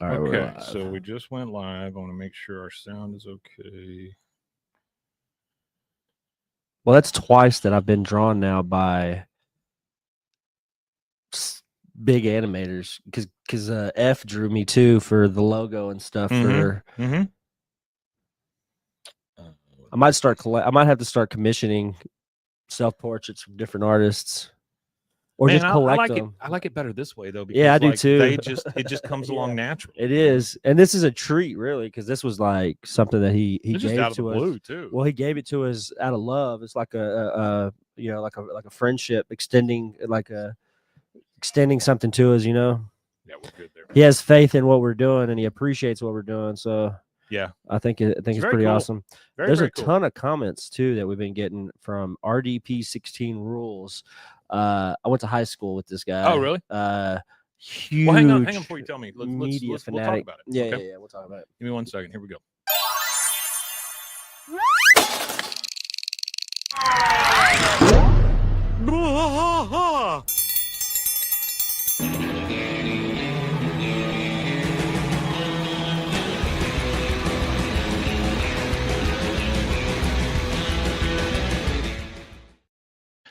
All right, we're Okay, live. so we just went live. I want to make sure our sound is okay. Well, that's twice that I've been drawn now by big animators because F drew me too for the logo and stuff. For I might I might have to start commissioning self portraits from different artists, or Man, just collect like them. I like it better this way though, because Yeah, I do like too. it just comes Yeah, along naturally. it is, and this is a treat, really, because this was like something that he It's just gave out of the to blue us. too. Well, he gave it to us out of love. It's like a you know, like a friendship extending, extending something to us. Yeah, we're good there. He has faith in what we're doing, and he appreciates what we're doing. So Yeah, I think it's very pretty cool. awesome. Very There's a cool. ton of comments too that we've been getting from RDP 16 Rules. I went to high school with this guy. Oh, really? Huge. Well, hang on before you tell me. Media We'll fanatic. talk about it. Yeah, okay? yeah, we'll talk about it. Give me 1 second. Here we go.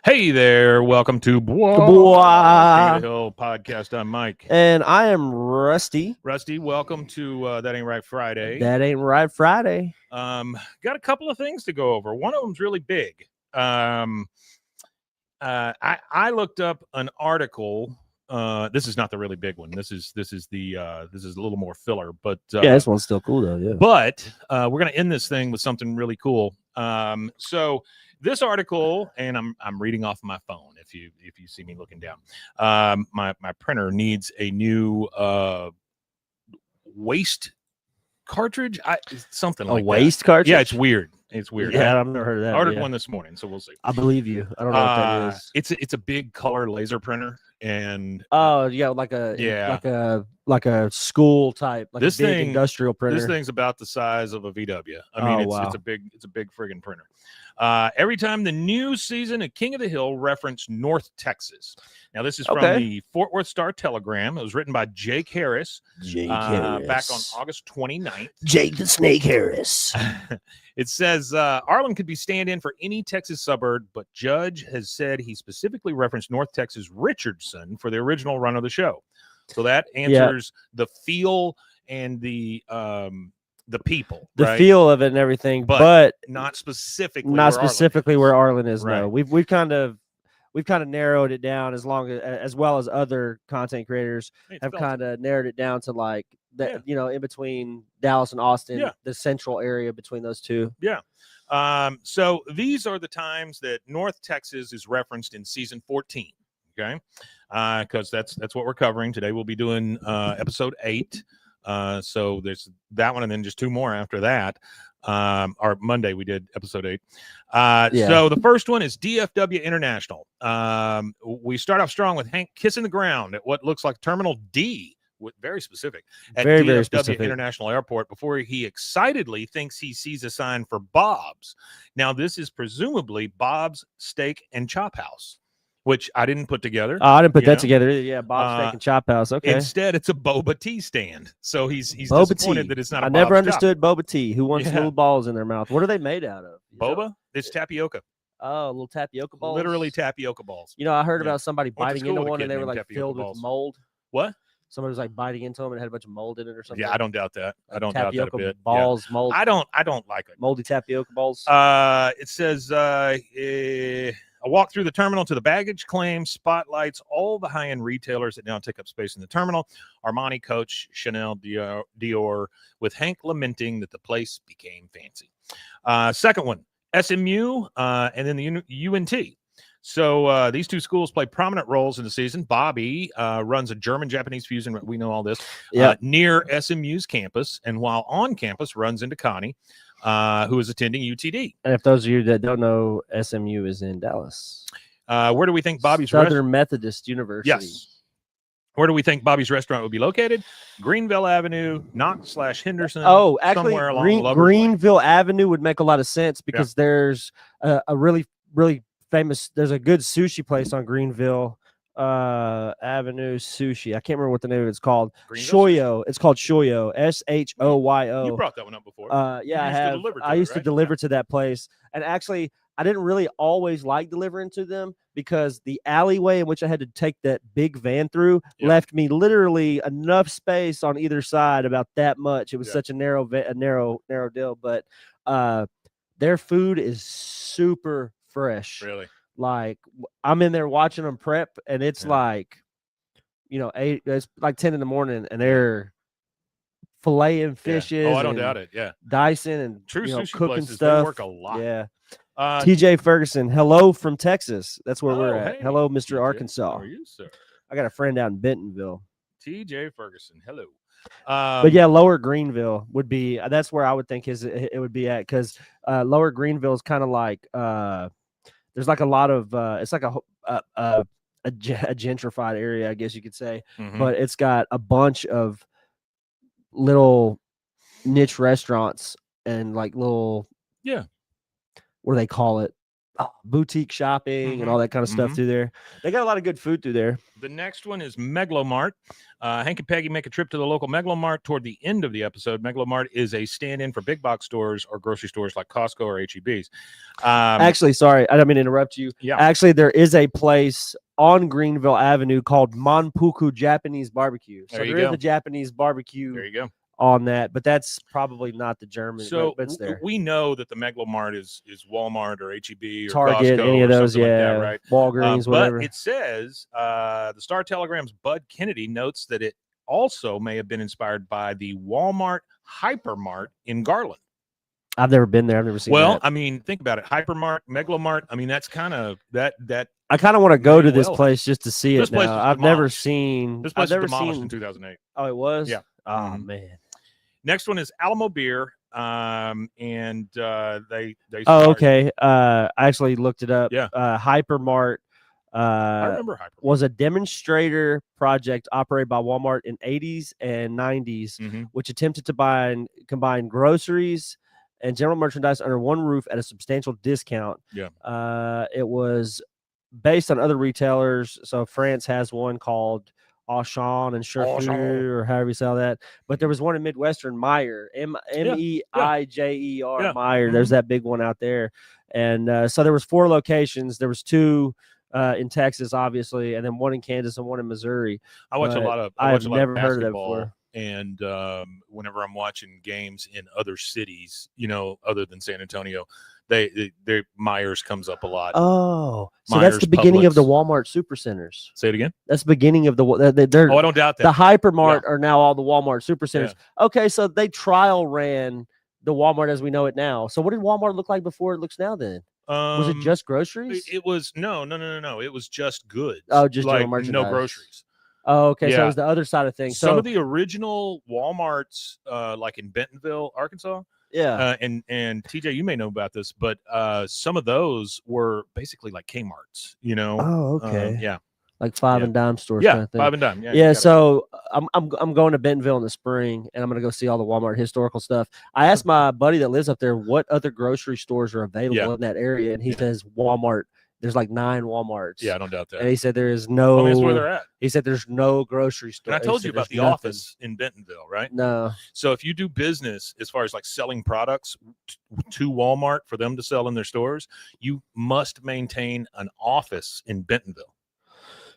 Hey there, welcome to BWAAA King of the Hill podcast. I'm Mike. And I am Rusty. Rusty, welcome to That Ain't Right Friday. That Ain't Right Friday. Got a couple of things to go over. One of them's really big. I looked up an article. This is not the really big one. This is a little more filler, but yeah, this one's still cool though. Yeah. But we're gonna end this thing with something really cool. So this article, and I'm reading off my phone. If you see me looking down, my printer needs a new waste cartridge. Something like a waste cartridge. Yeah, it's weird. It's weird. Yeah, I've never heard of that. I ordered one this morning, so we'll see. I believe you. I don't know what that is. It's a big color laser printer, and yeah, like a school type, like this a big thing, industrial printer. This thing's about the size of a VW. I mean, it's a big friggin' printer. Every time the new season of King of the Hill referenced North Texas. Now, this is from the Fort Worth Star-Telegram. It was written by Jake Harris. Back on August 29th. Jake the Snake Harris. It says, Arlen could be stand-in for any Texas suburb, but Judge has said he specifically referenced North Texas Richardson for the original run of the show. So that answers the feel and the people, the feel of it and everything, but not specifically where Arlen is. Right. No, we've kind of narrowed it down, as well as other content creators have kind of narrowed it down to like that, in between Dallas and Austin, the central area between those two. Yeah. So these are the times that North Texas is referenced in season 14. Okay. Because that's what we're covering today. We'll be doing episode 8. So there's that one, and then just 2 more after that. Or Monday we did episode 8. So the first one is DFW International. We start off strong with Hank kissing the ground at what looks like Terminal D, very specific, at DFW International Airport before he excitedly thinks he sees a sign for Bob's. Now, this is presumably Bob's Steak and Chop House, which I didn't put together. I didn't put that together either. Yeah, Bob's Steak and Chop House. Okay. Instead, it's a boba tea stand. So he's disappointed that it's not. I never understood boba tea. Who wants little balls in their mouth? What are they made out of? Boba? It's tapioca. Oh, little tapioca balls. Literally tapioca balls. I heard about somebody biting into one and they were like filled with mold. What? Somebody was like biting into them and had a bunch of mold in it or something. Yeah, I don't doubt that. I don't doubt that a bit. Balls, mold. I don't like it. Moldy tapioca balls. It says a walk through the terminal to the baggage claim spotlights all the high-end retailers that now take up space in the terminal. Armani, Coach, Chanel, Dior, with Hank lamenting that the place became fancy. Second one, SMU, and then the UNT. So these two schools play prominent roles in the season. Bobby runs a German-Japanese fusion. We know all this. Near SMU's campus, and while on campus, runs into Connie, who is attending UTD. And if those of you that don't know, SMU is in Dallas. Where do we think Bobby's Southern Methodist University? Yes. Where do we think Bobby's restaurant would be located? Greenville Avenue, Knox/Henderson. Oh, actually, somewhere along Greenville Avenue would make a lot of sense because there's a really, really famous. There's a good sushi place on Greenville Avenue Sushi. I can't remember what the name of it's called. Greenville Shoyo. It's called Shoyo. SHOYO. You brought that one up before. Yeah, I have. I used to deliver to that place, and actually, I didn't really always like delivering to them because the alleyway in which I had to take that big van through left me literally enough space on either side, about that much. It was such a narrow deal, but their food is super fresh. Really? Like, I'm in there watching them prep, and it's like, it's like 10 in the morning, and they're filleting fishes. Oh, I don't doubt it. Yeah, dicing and true sushi cooking places, stuff. They work a lot. Yeah. TJ Ferguson, hello from Texas. That's where we're at. Hey, hello, Mr. TJ. Arkansas. How are you, sir? I got a friend out in Bentonville. TJ Ferguson, hello. But yeah, Lower Greenville would be. That's where I would think it would be at, because Lower Greenville is kind of like there's like a lot of it's like a gentrified area, I guess you could say, but it's got a bunch of little niche restaurants and like little what do they call it, boutique shopping and all that kind of stuff through there. They got a lot of good food through there. The next one is Megalomart. Hank and Peggy make a trip to the local Megalomart toward the end of the episode. Megalomart is a stand-in for big box stores or grocery stores like Costco or HEBs. Actually, sorry, I don't mean to interrupt you. Yeah. Actually, there is a place on Greenville Avenue called Manpuku Japanese Barbecue. So there is a Japanese barbecue. There you go. On that, but that's probably not the German. So but it's there. We know that the Megalomart is Walmart or HEB or Target, Costco, any of those, like that, right? Walgreens, whatever. But it says the Star Telegram's Bud Kennedy notes that it also may have been inspired by the Walmart Hypermart in Garland. I've never been there. I've never seen. Well, I mean, think about it. Hypermart, Megalomart. I mean, that's kind of that. I kind of want to go to this place just to see it. Now. I've never seen. This place was demolished in 2008. Oh, it was. Yeah. Oh man. Next one is Alamo Beer, and they. Oh, okay. I actually looked it up. Yeah. Hypermart. I remember Hypermart. Was a demonstrator project operated by Walmart in 80s and 90s, which attempted to combine groceries and general merchandise under one roof at a substantial discount. Yeah. It was based on other retailers. So France has one called Auchan and Cherfeu, or however you sell that. But there was one in Midwestern, Meyer, Meijer, Meyer. There's that big one out there. And so there was 4 locations. There was 2 in Texas, obviously, and then one in Kansas and one in Missouri. I've never heard of that before. And whenever I'm watching games in other cities, other than San Antonio, their Myers comes up a lot. Oh, so Myers, that's the beginning Publix. of the Walmart supercenters. Say it again. That's the beginning of the. I don't doubt that. The Hypermart are now all the Walmart supercenters. Yeah. Okay, so they trial ran the Walmart as we know it now. So what did Walmart look like before it looks now? Then was it just groceries? It was no. It was just goods. Oh, just like general merchandise. No groceries. Oh, okay. So it was the other side of things. Some of the original Walmarts, like in Bentonville, Arkansas. Yeah. And TJ, you may know about this, but some of those were basically like Kmart's, Oh, okay. Yeah. Like 5 and dime stores. Yeah. Kind of thing. 5 and dime. Yeah. So I'm going to Bentonville in the spring, and I'm going to go see all the Walmart historical stuff. I asked my buddy that lives up there what other grocery stores are available in that area, and he says Walmart. There's like 9 Walmarts. Yeah, I don't doubt that. And he said there is no. I mean, that's where they're at. He said there's no grocery store. And I told you about the office in Bentonville, right? No. So if you do business as far as like selling products to Walmart for them to sell in their stores, you must maintain an office in Bentonville.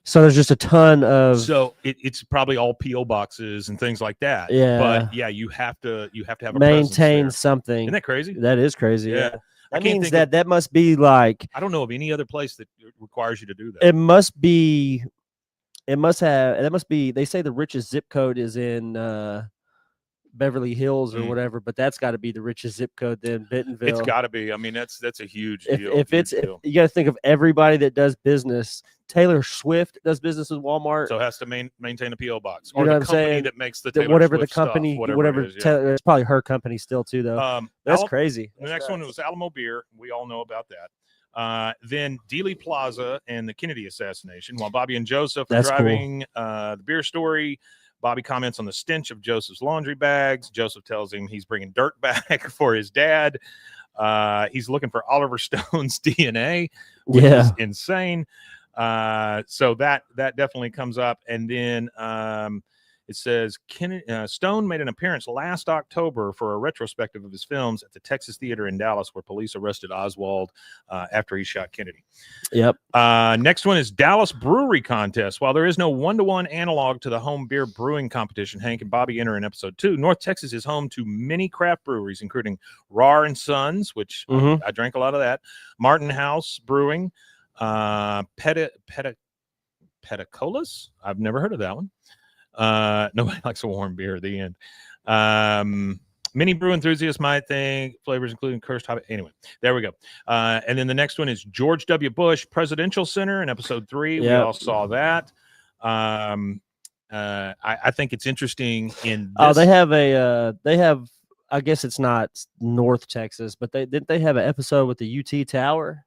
So there's just a ton of. So it's probably all PO boxes and things like that. Yeah. But yeah, you have to have a maintain something. Isn't that crazy? That is crazy. Yeah. That means that must be like. I don't know of any other place that requires you to do that. It must be. It must have. That must be. They say the richest zip code is in Beverly Hills or whatever, but that's got to be the richest zip code then, Bentonville. It's got to be. I mean, that's a huge deal. If you got to think of everybody that does business. Taylor Swift does business with Walmart, so it has to maintain a PO box, or the company that makes the Taylor whatever Swift the company, stuff, whatever it is, it's probably her company still too, though. That's crazy. The next one was Alamo Beer. We all know about that. Then Dealey Plaza and the Kennedy assassination. While Bobby and Joseph are driving the beer story, Bobby comments on the stench of Joseph's laundry bags. Joseph tells him he's bringing dirt back for his dad. He's looking for Oliver Stone's DNA, which is insane. So that definitely comes up. And then it says Stone made an appearance last October for a retrospective of his films at the Texas Theater in Dallas, where police arrested Oswald after he shot Kennedy. Yep. Next one is Dallas Brewery Contest. While there is no one-to-one analog to the home beer brewing competition Hank and Bobby enter in episode 2, North Texas is home to many craft breweries, including Rar and Sons, which I drank a lot of that, Martin House Brewing, Peticolas. I've never heard of that one. Nobody likes a warm beer at the end. Many brew enthusiasts might think flavors including cursed hop. Anyway, there we go. And then the next one is George W. Bush Presidential Center in episode 3. We all saw that. I think it's interesting in this. They have I guess it's not North Texas, but they have an episode with the UT Tower.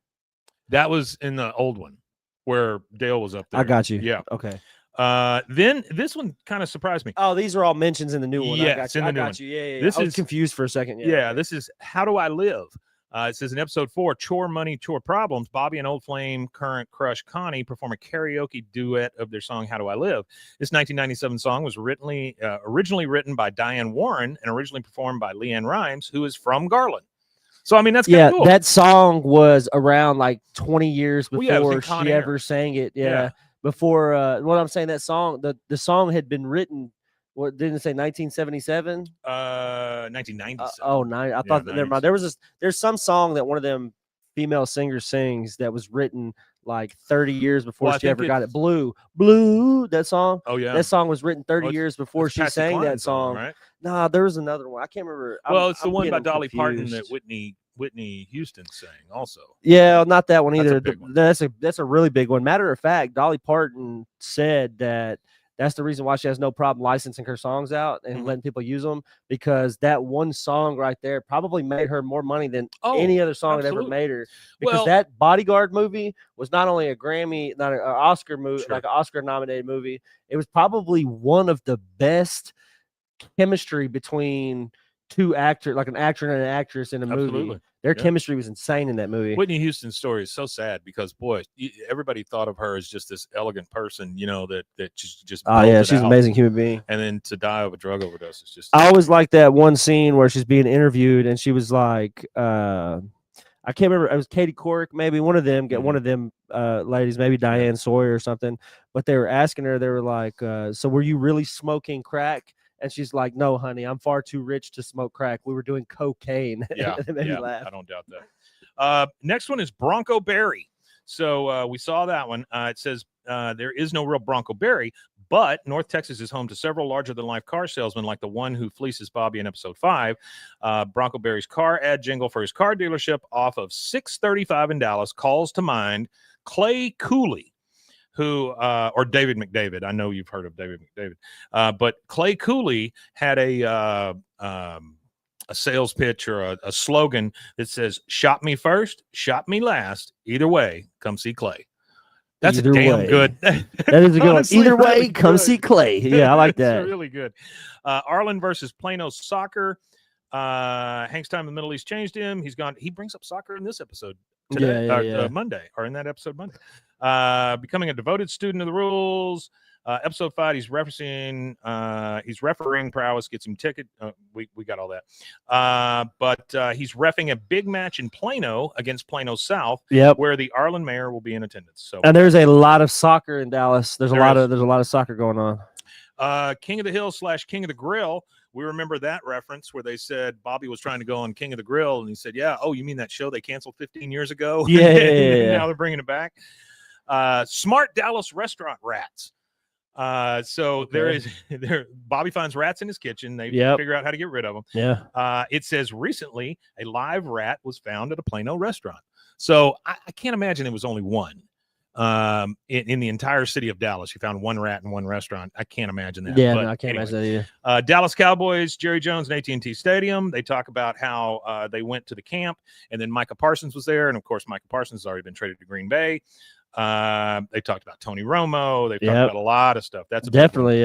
That was in the old one where Dale was up there. I got you. Yeah. Okay. Then this one kind of surprised me. Oh, these are all mentions in the new one. Yes, I got you. Yeah. I was confused for a second. Yeah. This is How Do I Live? It says in episode 4, Chore Money, Chore Problems, Bobby and Old Flame current crush Connie perform a karaoke duet of their song How Do I Live? This 1997 song was originally written by Diane Warren and originally performed by Leanne Rimes, who is from Garland. So, I mean, that's kind of cool. That song was around like 20 years before she ever sang it. Yeah. Before, what I'm saying, that song, the song had been written, what didn't it say 1977? 1997. I thought that, never mind. There's some song that one of them female singers sings that was written like 30 years before she ever got it. Blue, that song. Oh, yeah. That song was written 30 years before she sang that song. Right? Nah, there was another one. I can't remember. It's the one by Dolly Parton that Whitney Houston sang also. Yeah, not that one either. That's a really big one. Matter of fact, Dolly Parton said that's the reason why she has no problem licensing her songs out and letting people use them, because that one song right there probably made her more money than any other song that ever made her. Because that Bodyguard movie was not only a Grammy, not an Oscar movie, like an Oscar nominated movie. It was probably one of the best chemistry between two actors, like an actor and an actress in a movie. Their chemistry was insane in that movie. Whitney Houston's story is so sad because, boy, everybody thought of her as just this elegant person, that just she's an amazing human being. And then to die of a drug overdose is just. I always like that one scene where she's being interviewed and she was like, I can't remember. It was Katie Couric, maybe one of them. One of them ladies, maybe Diane Sawyer or something. But they were asking her. They were like, "So were you really smoking crack?" And she's like, "No, honey, I'm far too rich to smoke crack. We were doing cocaine." Yeah, it made me laugh. I don't doubt that. Next one is Bronco Berry. So we saw that one. It says there is no real Bronco Berry, but North Texas is home to several larger-than-life car salesmen like the one who fleeces Bobby in episode 5. Bronco Berry's car ad jingle for his car dealership off of 635 in Dallas calls to mind Clay Cooley, who or David McDavid. I know you've heard of David McDavid, but Clay Cooley had a sales pitch or a slogan that says, "Shop me first, shop me last. Either way, come see Clay." That's Either a damn way. good. That is a good one. Either way, really come see Clay. Yeah, I like that. Really good. Arlen versus Plano soccer. Hank's time in the Middle East changed him. He's gone. He brings up soccer in this episode today, Monday, or in that episode Monday. Becoming a devoted student of the rules. Episode 5, he's refereing prowess, gets him ticket. We got all that. But he's reffing a big match in Plano against Plano South, where the Arlen mayor will be in attendance. So, and there's a lot of soccer in Dallas. There's a lot of soccer going on. King of the Hill / King of the Grill. We remember that reference where they said Bobby was trying to go on King of the Grill, and he said, "Yeah, oh, you mean that show they canceled 15 years ago? Yeah. Now they're bringing it back." Smart Dallas restaurant rats. So Bobby finds rats in his kitchen. They figure out how to get rid of them. Yeah. It says recently a live rat was found at a Plano restaurant. So I can't imagine it was only one. In the entire city of Dallas, you found one rat in one restaurant. I can't imagine that. Yeah, I can't imagine that either. Dallas Cowboys, Jerry Jones and AT&T Stadium. They talk about how they went to the camp, and then Micah Parsons was there, and of course Micah Parsons has already been traded to Green Bay. They talked about Tony Romo. They've talked about a lot of stuff. That's definitely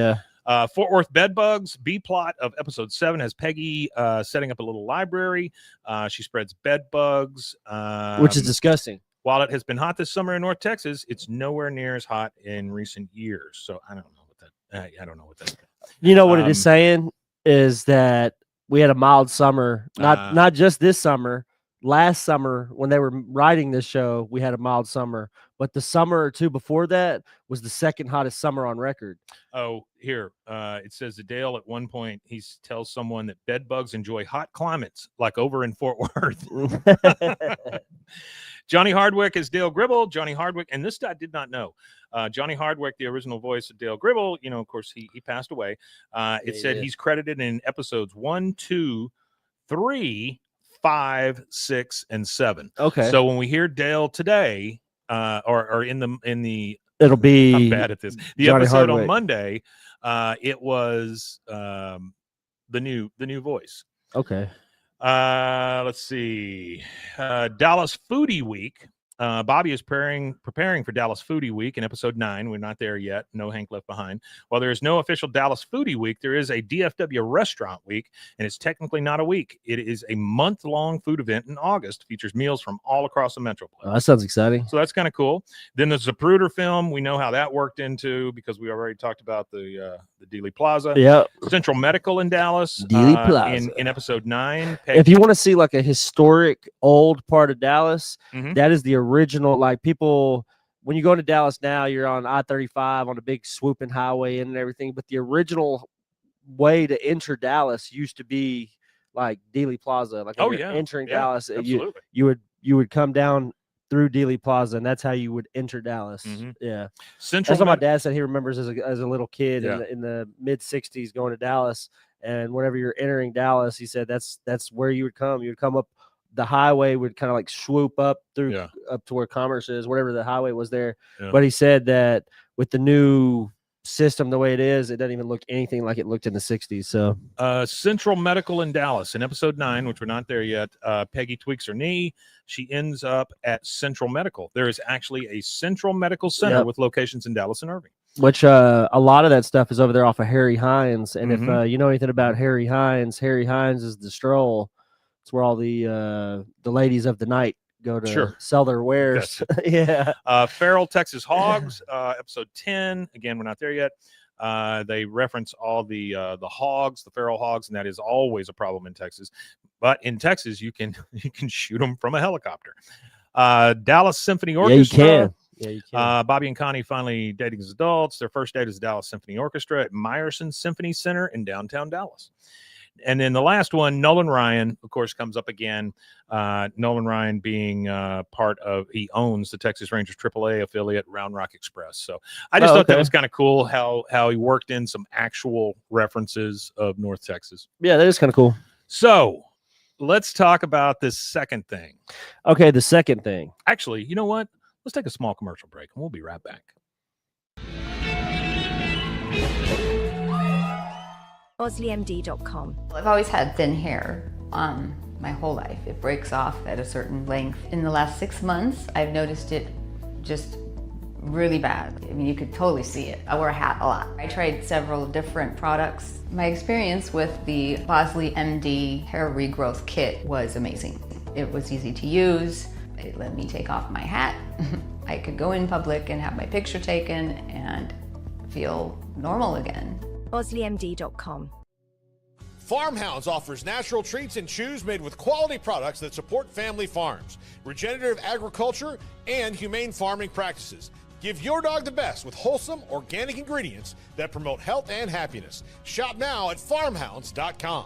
Fort Worth Bedbugs. B plot of episode 7 has Peggy setting up a little library. She spreads bed bugs, which is disgusting. While it has been hot this summer in North Texas, it's nowhere near as hot in recent years. So I don't know what that. I don't know what that. You know what it is saying is that we had a mild summer, not just this summer. Last summer, when they were writing this show, we had a mild summer, but the summer or two before that was the second hottest summer on record. Oh, here it says that Dale at one point he tells someone that bed bugs enjoy hot climates, like over in Fort Worth. Johnny Hardwick is Dale Gribble. Johnny Hardwick, and this I did not know. Johnny Hardwick, the original voice of Dale Gribble, you know, of course, he passed away. It said he's credited in episodes 1, 2, 3, 5, 6, and 7. Okay. So when we hear Dale today, or in the it'll be I'm bad at this. The Johnny episode Hardwick. on Monday, it was the new voice. Okay. Let's see. Dallas Foodie Week. Bobby is preparing for Dallas Foodie Week in episode 9. We're not there yet. No Hank left behind. While there is no official Dallas Foodie Week, there is a DFW Restaurant Week, and it's technically not a week. It is a month-long food event in August. Features meals from all across the Metroplex. Oh, that sounds exciting. So that's kind of cool. Then the Zapruder film, we know how that worked into because we already talked about the Dealey Plaza. Yeah. Central Medical in Dallas. Dealey Plaza. In episode 9. If you want to see like a historic old part of Dallas, that is the original. Like people, when you go to Dallas now, you're on I-35 on a big swooping highway and everything. But the original way to enter Dallas used to be like Dealey Plaza. Like entering Dallas, you would come down through Dealey Plaza, and that's how you would enter Dallas. Yeah, that's what my dad said he remembers as a little kid in the mid '60s going to Dallas. And whenever you're entering Dallas, he said that's where you would come. You would come up. The highway would kind of like swoop up through up to where Commerce is, whatever the highway was there. Yeah. But he said that with the new system, the way it is, it doesn't even look anything like it looked in the 60s. So Central Medical in Dallas in episode 9, which we're not there yet. Peggy tweaks her knee. She ends up at Central Medical. There is actually a Central Medical Center with locations in Dallas and Irving. Which a lot of that stuff is over there off of Harry Hines. And if you know anything about Harry Hines is the Stroll. It's where all the ladies of the night go to sell their wares. Feral Texas Hogs, episode 10. Again, we're not there yet. They reference all the hogs, the feral hogs, and that is always a problem in Texas. But in Texas, you can shoot them from a helicopter. Dallas Symphony Orchestra. Yeah, you can. Yeah, you can. Bobby and Connie finally dating as adults. Their first date is the Dallas Symphony Orchestra at Meyerson Symphony Center in downtown Dallas. And then the last one, Nolan Ryan, of course, comes up again. Nolan Ryan being he owns the Texas Rangers AAA affiliate, Round Rock Express. So I just thought that was kind of cool how he worked in some actual references of North Texas. Yeah, that is kind of cool. So let's talk about this second thing. Okay, the second thing. Actually, you know what? Let's take a small commercial break, and we'll be right back. OsleyMD.com. I've always had thin hair my whole life. It breaks off at a certain length. In the last 6 months, I've noticed it just really bad. I mean, you could totally see it. I wear a hat a lot. I tried several different products. My experience with the OsleyMD hair regrowth kit was amazing. It was easy to use. It let me take off my hat. I could go in public and have my picture taken and feel normal again. OsleyMD.com. Farmhounds offers natural treats and chews made with quality products that support family farms, regenerative agriculture, and humane farming practices. Give your dog the best with wholesome, organic ingredients that promote health and happiness. Shop now at farmhounds.com.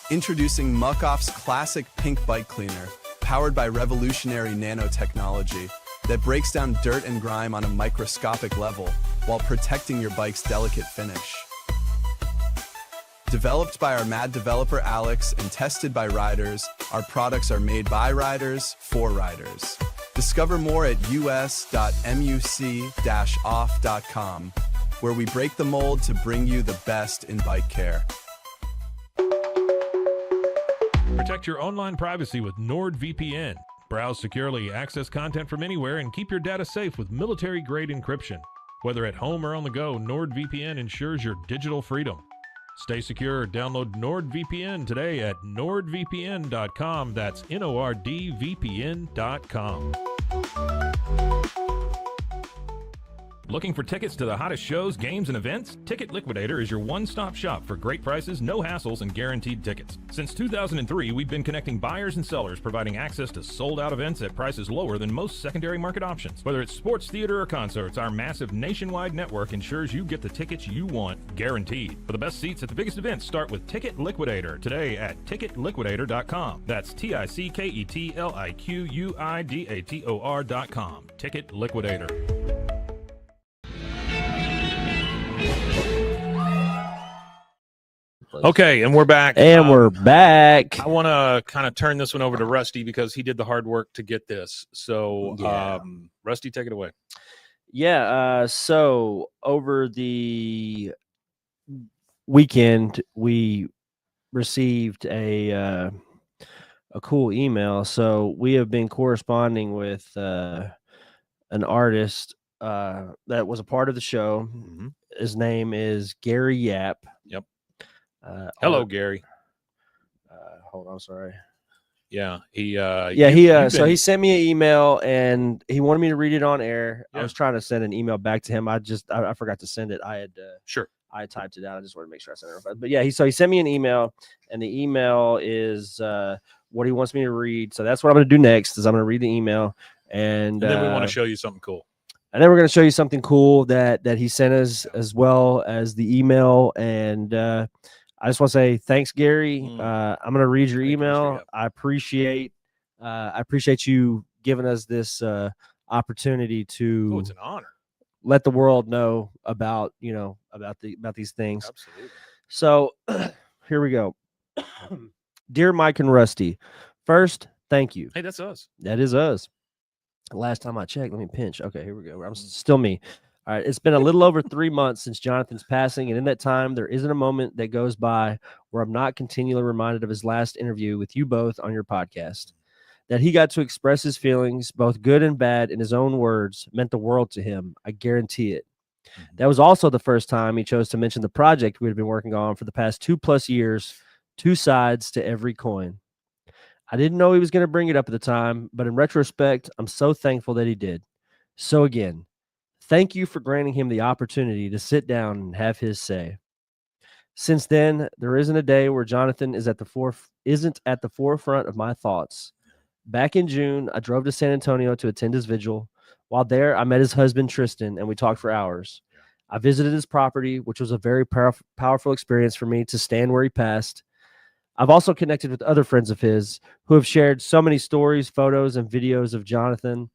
Introducing Muck-Off's classic pink bike cleaner, powered by revolutionary nanotechnology that breaks down dirt and grime on a microscopic level while protecting your bike's delicate finish. Developed by our mad developer Alex and tested by riders, our products are made by riders for riders. Discover more at us.muc-off.com, where we break the mold to bring you the best in bike care. Protect your online privacy with NordVPN. Browse securely, access content from anywhere, and keep your data safe with military-grade encryption. Whether at home or on the go, NordVPN ensures your digital freedom. Stay secure. Download NordVPN today at nordvpn.com. That's NORDVPN.com. Looking for tickets to the hottest shows, games, and events? Ticket Liquidator is your one-stop shop for great prices, no hassles, and guaranteed tickets. Since 2003, we've been connecting buyers and sellers, providing access to sold-out events at prices lower than most secondary market options. Whether it's sports, theater, or concerts, our massive nationwide network ensures you get the tickets you want, guaranteed. For the best seats at the biggest events, start with Ticket Liquidator today at ticketliquidator.com. That's TICKETLIQUIDATOR.com. Ticket Liquidator. Okay, and we're back. And we're back. I want to kind of turn this one over to Rusty because he did the hard work to get this. So, Rusty, take it away. Yeah. So over the weekend, we received a cool email. So we have been corresponding with an artist that was a part of the show. Mm-hmm. His name is Gary Yap. Yep. Hello, Gary. Hold on, sorry. Yeah, he sent me an email and he wanted me to read it on air. Yeah. I was trying to send an email back to him. I forgot to send it. I had typed it out. I just wanted to make sure I sent it. But yeah, he sent me an email, and the email is what he wants me to read. So that's what I'm going to do next. Is I'm going to read the email, and then we want to show you something cool. And then we're going to show you something cool that he sent us, as well as the email. And I just want to say thanks, Gary. I'm going to read your email. I appreciate you giving us this opportunity to. Oh, it's an honor. Let the world know about these things. Absolutely. So here we go. Dear Mike and Rusty, first, thank you. Hey, that's us. That is us. Last time I checked, let me pinch. Okay, here we go. I'm still me. All right. It's been a little over 3 months since Jonathan's passing. And in that time, there isn't a moment that goes by where I'm not continually reminded of his last interview with you both on your podcast. That he got to express his feelings, both good and bad, in his own words, meant the world to him. I guarantee it. Mm-hmm. That was also the first time he chose to mention the project we had been working on for the past 2+ years, two sides to every coin. I didn't know he was going to bring it up at the time, but in retrospect, I'm so thankful that he did. So again, thank you for granting him the opportunity to sit down and have his say. Since then, there isn't a day where Jonathan isn't at the forefront of my thoughts. Back in June, I drove to San Antonio to attend his vigil. While there, I met his husband, Tristan, and we talked for hours. I visited his property, which was a very powerful experience for me to stand where he passed. I've also connected with other friends of his who have shared so many stories, photos, and videos of Jonathan.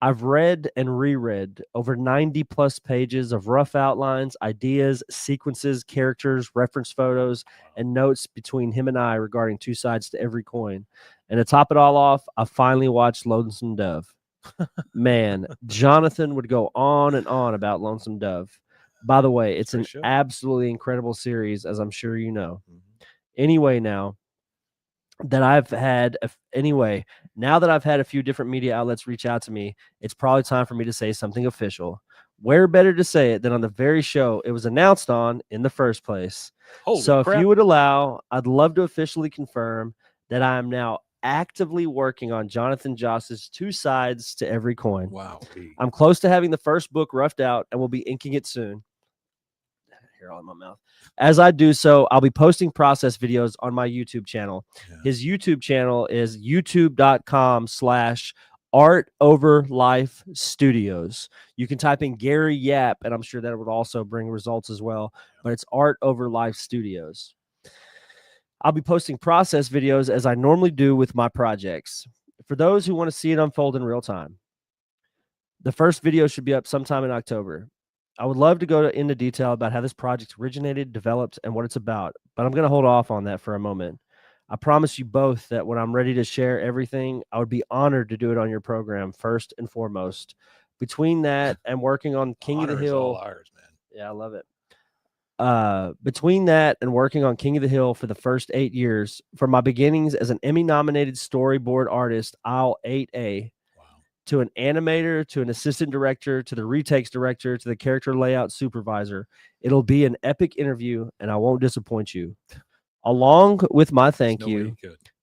I've read and reread over 90+ pages of rough outlines, ideas, sequences, characters, reference photos, and notes between him and I regarding two sides to every coin. And to top it all off, I finally watched Lonesome Dove. Man, Jonathan would go on and on about Lonesome Dove. By the way, it's an absolutely incredible series, as I'm sure you know. Mm-hmm. Now that I've had a few different media outlets reach out to me, it's probably time for me to say something official. Where better to say it than on the very show it was announced on in the first place? Holy crap. If you would allow, I'd love to officially confirm that I am now actively working on Jonathan Joss's two sides to every coin. Wow. I'm close to having the first book roughed out and will be inking it soon. Hair all in my mouth. As I do so, I'll be posting process videos on my YouTube channel. Yeah. His YouTube channel is youtube.com/ArtOverLifeStudios. You can type in Gary Yap, and I'm sure that would also bring results as well. But it's Art Over Life Studios. I'll be posting process videos as I normally do with my projects. For those who want to see it unfold in real time, the first video should be up sometime in October. I would love to go into detail about how this project originated, developed, and what it's about, but I'm going to hold off on that for a moment. I promise you both that when I'm ready to share everything, I would be honored to do it on your program first and foremost. Between that and working on King of the Hill, ours, man. Yeah, I love it. Between that and working on King of the Hill for the first 8 years, from my beginnings as an Emmy-nominated storyboard artist, aisle 8A, to an animator, to an assistant director, to the retakes director, to the character layout supervisor. It'll be an epic interview, and I won't disappoint you. Along with my thank you,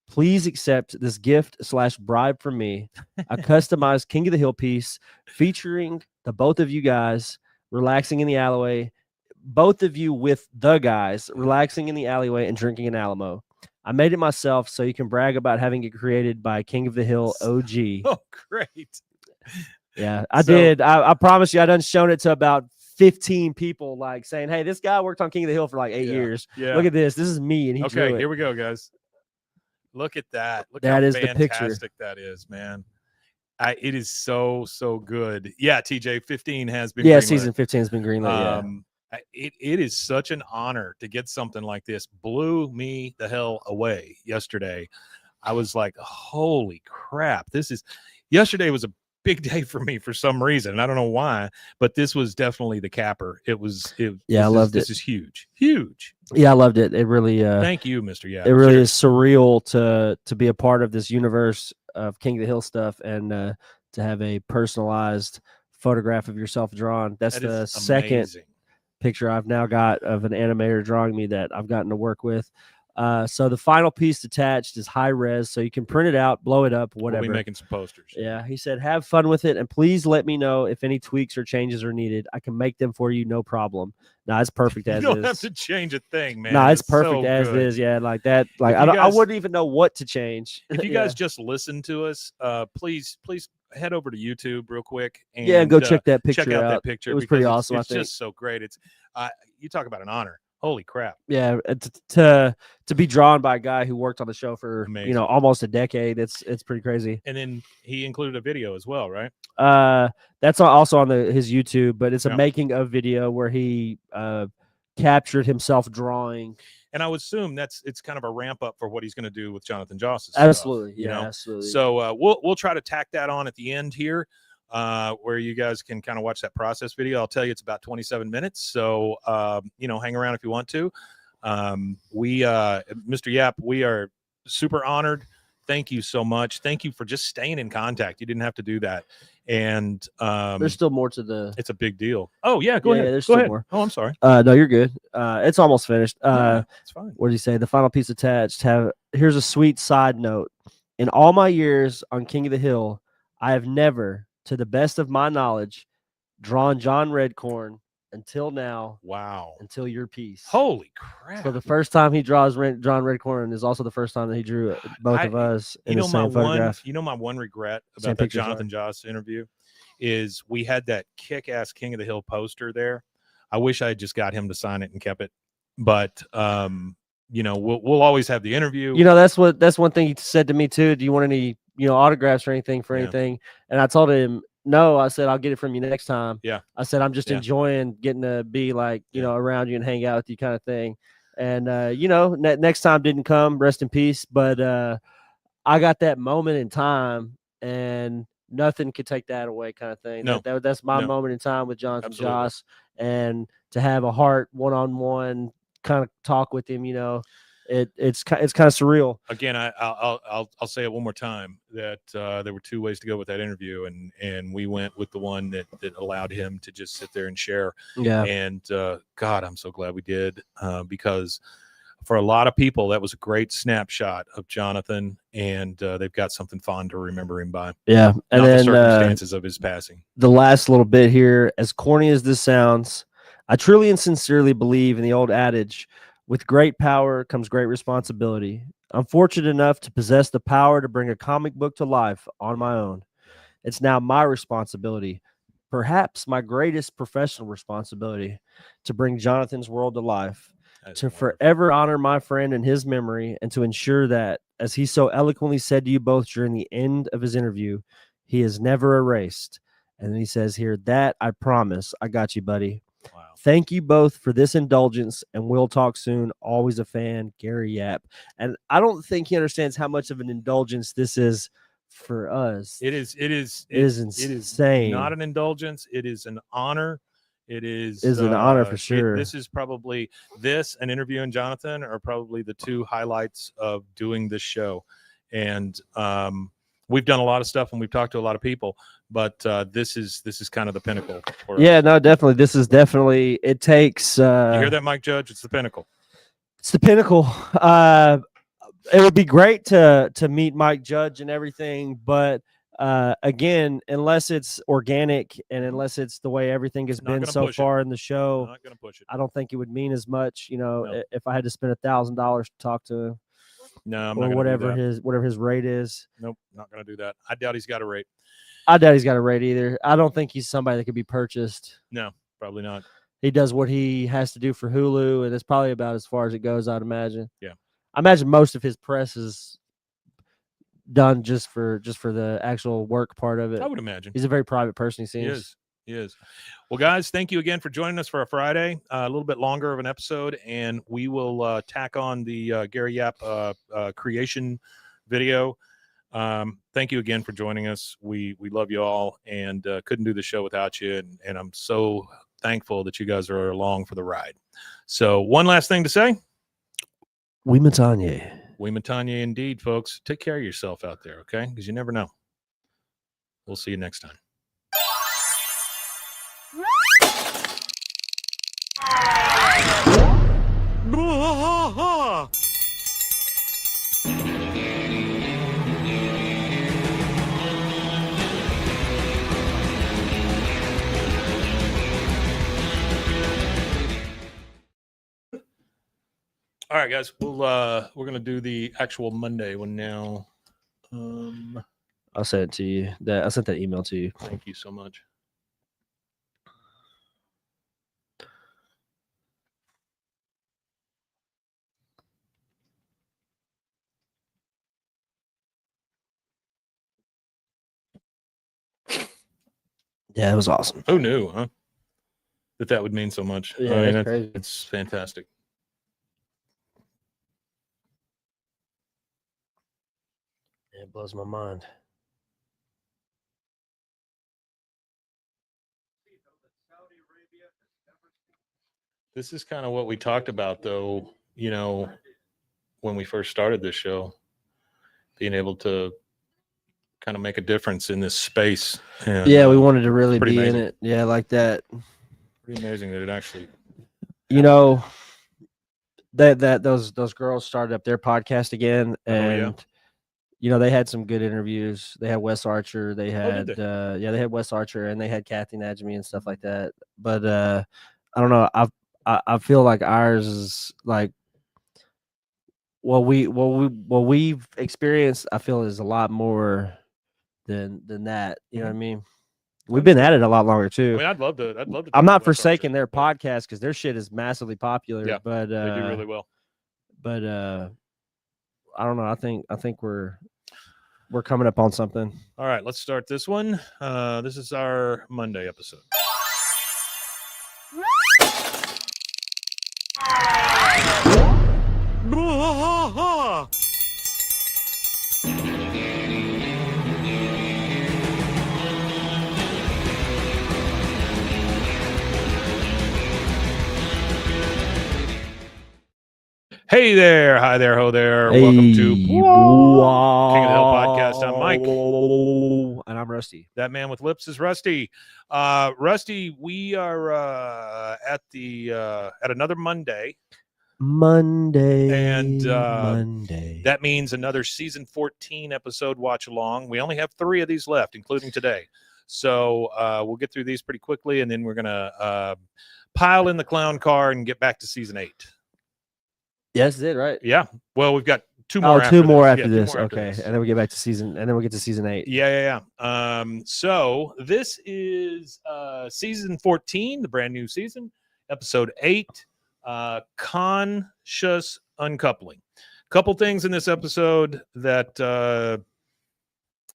please accept this gift/bribe from me, a customized King of the Hill piece featuring the both of you guys relaxing in the alleyway, both of you with the guys relaxing in the alleyway and drinking an Alamo. I made it myself, so you can brag about having it created by King of the Hill OG. Oh, great. Yeah, I did. I promise you, I done shown it to about 15 people, like saying, hey, this guy worked on King of the Hill for like 8 years. Yeah. Look at this. This is me, and he drew it. Here we go, guys. Look at that. Look that how is fantastic the picture. That is, man. It is so good. Yeah, TJ, 15 has been greenlit. Greenlit. Season 15 has been greenlit. It is such an honor to get something like this. Blew me the hell away yesterday. I was like, holy crap. Yesterday was a big day for me for some reason. And I don't know why, but this was definitely the capper. I loved it. This is huge. Yeah, I loved it. It really thank you, Mr. Yeah. It really is surreal to be a part of this universe of King of the Hill stuff, and to have a personalized photograph of yourself drawn. That's the second picture I've now got of an animator drawing me that I've gotten to work with. So the final piece attached is high res, so you can print it out, blow it up, whatever. We'll be making some posters. Yeah, he said, have fun with it, and please let me know if any tweaks or changes are needed. I can make them for you, no problem. No, it's perfect as is. You don't have to change a thing, man. No, it's perfect as is. Yeah, like that. Like I wouldn't even know what to change. If you guys just listen to us, please head over to YouTube real quick and go check that picture check out out. That picture. It was pretty awesome. It's just so great. It's you talk about an honor. Holy crap. Yeah, to be drawn by a guy who worked on the show for almost a decade. It's pretty crazy. And then he included a video as well, right? That's also on his YouTube, but it's a making of video where he captured himself drawing. And I would assume it's kind of a ramp up for what he's going to do with Jonathan Joss's absolutely stuff, you know? Absolutely. So we'll try to tack that on at the end here, where you guys can kind of watch that process video. I'll tell you it's about 27 minutes, so hang around if you want to. Mr. Yap, we are super honored. Thank you so much. Thank you for just staying in contact. You didn't have to do that. And there's still more to the. It's a big deal. Oh yeah, go ahead. Yeah, there's go still ahead. more. Oh, I'm sorry. No, you're good. It's almost finished. It's fine. What did he say? The final piece attached. Here's a sweet side note. In all my years on King of the Hill, I have never, to the best of my knowledge, drawn John Redcorn until now. Wow. Until your piece. Holy crap. So the first time he draws John Redcorn is also the first time that he drew both of us in the same photograph. My one regret about that Jonathan Joss interview is we had that kick-ass King of the Hill poster there. I wish I had just got him to sign it and kept it. But we'll always have the interview. That's one thing he said to me too. Do you want any autographs or anything for anything? And I told him no. I said I'll get it from you next time. Yeah. I said I'm just enjoying getting to be like around you and hang out with you kind of thing. And next time didn't come. Rest in peace. But I got that moment in time, and nothing could take that away, kind of thing. No. That's my moment in time with Jonathan Joss, and to have a heart one-on-one kind of talk with him, it's kind of surreal. Again, I'll say it one more time that there were two ways to go with that interview, and we went with the one that allowed him to just sit there and share. Yeah. And God, I'm so glad we did, because for a lot of people that was a great snapshot of Jonathan, and they've got something fond to remember him by. Yeah. And then the circumstances of his passing. The last little bit here, as corny as this sounds, I truly and sincerely believe in the old adage, with great power comes great responsibility. I'm fortunate enough to possess the power to bring a comic book to life on my own. It's now my responsibility, perhaps my greatest professional responsibility, to bring Jonathan's world to life, to forever honor my friend and his memory, and to ensure that, as he so eloquently said to you both during the end of his interview, he is never erased. And then he says here, that I promise. I got you, buddy. Wow. Thank you both for this indulgence, and we'll talk soon. Always a fan, Gary Yap. And I don't think he understands how much of an indulgence this is for us. It is insane. It is not an indulgence. It is an honor. It is an honor for sure. This is probably and interviewing Jonathan are probably the two highlights of doing this show. And we've done a lot of stuff and we've talked to a lot of people, but this is kind of the pinnacle. For Yeah, us. no, definitely. This is definitely. It takes. You hear that, Mike Judge? It's the pinnacle. It's the pinnacle. It would be great to meet Mike Judge and everything, but again, unless it's organic and unless it's the way everything has been so far in the show, I'm not gonna push it. I don't think it would mean as much. No. If I had to spend $1,000 to talk to him, No, I'm or not whatever his rate is. Nope, not gonna do that. I doubt he's got a rate. I doubt he's got a rate either. I don't think he's somebody that could be purchased. No, probably not. He does what he has to do for Hulu, and it's probably about as far as it goes, I'd imagine. Yeah. I imagine most of his press is done just for the actual work part of it. I would imagine. He's a very private person, he seems. He is. He is. Well, guys, thank you again for joining us for a Friday. A little bit longer of an episode, and we will tack on the Gary Yap creation video. Thank you again for joining us. We love you all, and couldn't do the show without you, and I'm so thankful that you guys are along for the ride. So one last thing to say. We Matanye. We Matanye indeed, folks. Take care of yourself out there, okay? Because you never know. We'll see you next time. All right, guys. We're gonna do the actual Monday one now. I'll send it to you. I sent that email to you. Thank you so much. Yeah, it was awesome. Who knew, huh? That would mean so much. Yeah, I mean, that's crazy. It's fantastic. It blows my mind. This is kind of what we talked about, though, when we first started this show, being able to kind of make a difference in this space. And, yeah, we wanted to really be amazing. in it. Yeah, like that. Pretty amazing that it actually. That those girls started up their podcast again, and they had some good interviews. They had Wes Archer. They had they had Wes Archer, and they had Kathy Najimy and stuff like that. But I don't know. I feel like ours is like what we've experienced. I feel is a lot more than that. You know what I mean? We've been at it a lot longer too. I mean, I'd love to. I'm not forsaking their podcast because their shit is massively popular. Yeah, but they do really well. But I don't know. I think we're coming up on something. All right, let's start this one. This is our Monday episode. Hey there, hi there, ho there. Hey, welcome to King of the Hill Podcast. I'm Mike. And I'm Rusty. That man with lips is Rusty. Rusty, we are at another Monday. And Monday. That means another season 14 episode watch along. We only have 3 of these left, including today. So we'll get through these pretty quickly, and then we're gonna pile in the clown car and get back to season 8. Yes, that's it, right? Yeah. Well, we've got 2 more. Two more after this. this. Okay, and then we get back to season, and then we'll get to season 8. Yeah. So this is season 14, the brand new season, episode 8, conscious uncoupling. Couple things in this episode that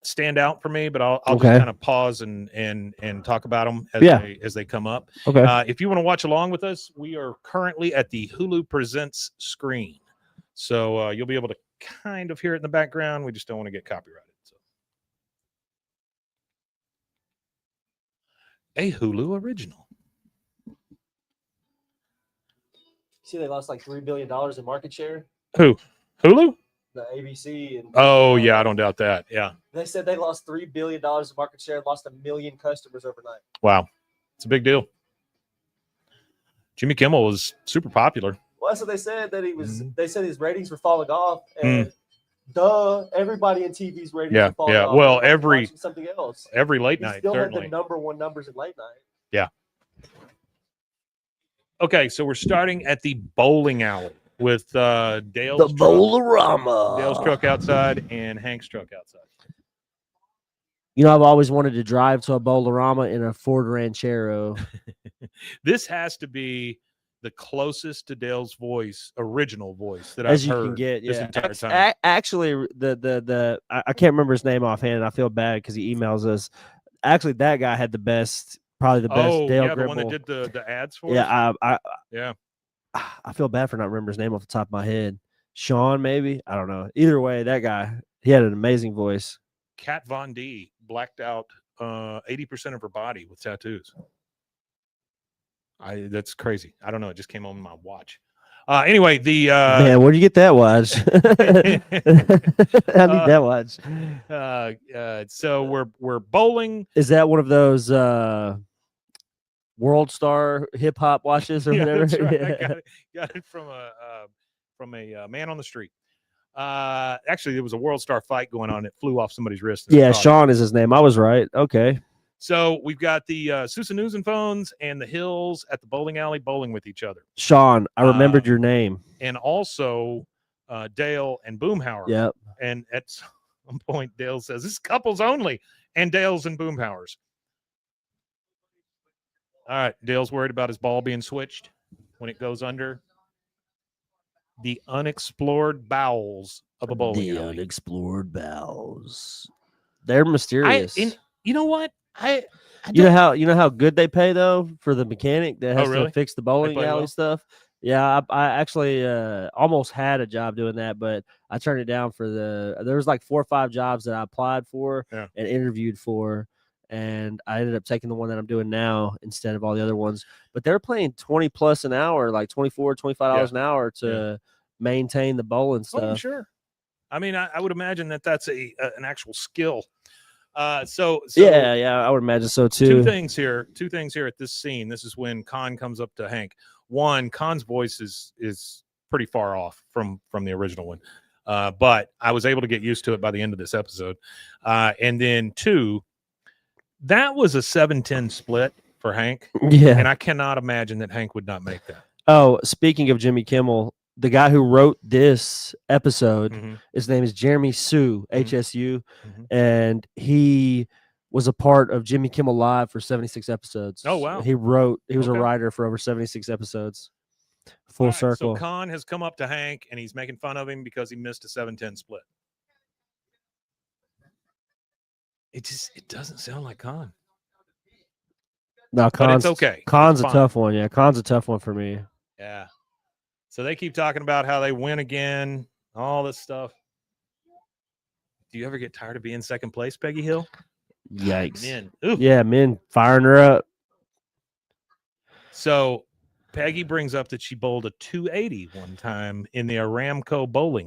stand out for me, but I'll just kind of pause and talk about them as they come up. Okay. If you want to watch along with us, we are currently at the Hulu Presents screen, so you'll be able to kind of hear it in the background. We just don't want to get copyrighted. So, a Hulu original. See, they lost like $3 billion in market share. Who? Hulu? the ABC. And oh yeah, I don't doubt that. Yeah, they said they lost $3 billion in market share, and lost 1 million customers overnight. wow, it's a big deal. Jimmy Kimmel was super popular. Well, that's what they said, that he was. Mm-hmm. They said his ratings were falling off, and everybody in TV's ratings were falling off. Well, watching something else. Every late He night still certainly had the #1 numbers in late night. Yeah. Okay, so we're starting at the bowling alley with Dale's truck outside and Hank's truck outside. You know, I've always wanted to drive to a Bowl-O-Rama in a Ford Ranchero. This has to be the closest to Dale's original voice that as I've you heard can get. this Yeah, entire time. actually, I can't remember his name offhand, and I feel bad because he emails us. Actually, that guy had probably the best. Oh, Dale yeah, Gribble. the one that did the ads for us? Yeah, I feel bad for not remembering his name off the top of my head. Sean, maybe, I don't know. Either way, that guy, he had an amazing voice. Kat Von D blacked out 80% of her body with tattoos. That's crazy. I don't know. It just came on my watch. Anyway, man, where'd you get that watch? I need that watch. So we're bowling. Is that one of those World Star hip hop watches or whatever? That's right. I got it from a man on the street. Actually, there was a World Star fight going on. It flew off somebody's wrist. Yeah, Sean is his name. I was right. Okay. So we've got the Susanusen phones and the Hills at the bowling alley bowling with each other. Sean, I remembered your name. And also Dale and Boomhauer. Yep. And at some point, Dale says, this is couples only. And Dale's and Boomhauer's. All right. Dale's worried about his ball being switched when it goes under the unexplored bowels of a bowling alley. Unexplored bowels. They're mysterious. You know what? You know how good they pay though for the mechanic that has really? to fix the bowling alley well? stuff. Yeah, I actually almost had a job doing that, but I turned it down for there was like 4 or 5 jobs that I applied for and interviewed for, and I ended up taking the one that I'm doing now instead of all the other ones. But they're paying $20+ an hour, like $24, $25 an hour to maintain the bowling stuff. Oh, sure. I mean, I would imagine that's an actual skill. So yeah, I would imagine so too. Two things here at this scene. This is when Khan comes up to Hank. One, Khan's voice is pretty far off from the original one, but I was able to get used to it by the end of this episode. And then 2, that was a 7-10 split for Hank. Yeah, and I cannot imagine that Hank would not make that. Oh, speaking of Jimmy Kimmel, the guy who wrote this episode, his name is Jeremy Sue, HSU, and he was a part of Jimmy Kimmel Live for 76 episodes. Oh, wow. He was a writer for over 76 episodes. Full circle. So Khan has come up to Hank, and he's making fun of him because he missed a 7-10 split. It doesn't sound like Khan. No, Khan's okay. Khan's a tough one. Yeah, Khan's a tough one for me. Yeah. So they keep talking about how they win again, all this stuff. Do you ever get tired of being second place, Peggy Hill? Yikes. Men. Yeah, men firing her up. So Peggy brings up that she bowled a 280 one time in the Aramco bowling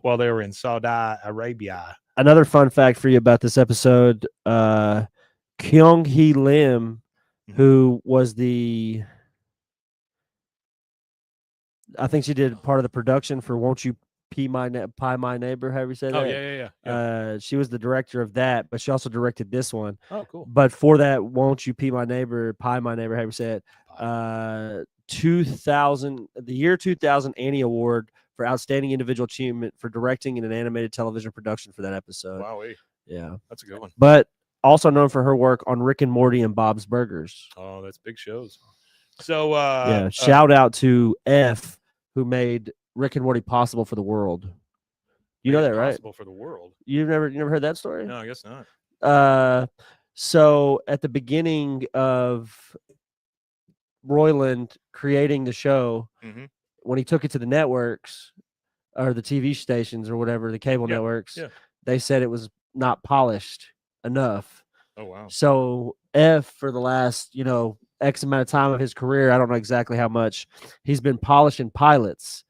while they were in Saudi Arabia. Another fun fact for you about this episode, Kyung Hee Lim, who was I think she did part of the production for Won't You Pie My Neighbor, however you say that? Yeah. She was the director of that, but she also directed this one. Oh, cool. But for that Won't You Pie My Neighbor, however you say it, the year 2000 Annie Award for Outstanding Individual Achievement for directing in an animated television production for that episode. Wowee. Yeah. That's a good one. But also known for her work on Rick and Morty and Bob's Burgers. Oh, that's big shows. So shout out to F, who made Rick and Morty possible for the world. You know that, right? Possible for the world. You never heard that story? No, I guess not. So at the beginning of Roiland creating the show, when he took it to the networks or the TV stations or whatever, the cable networks, they said it was not polished enough. Oh, wow. So F, for the last, X amount of time of his career, I don't know exactly how much, he's been polishing pilots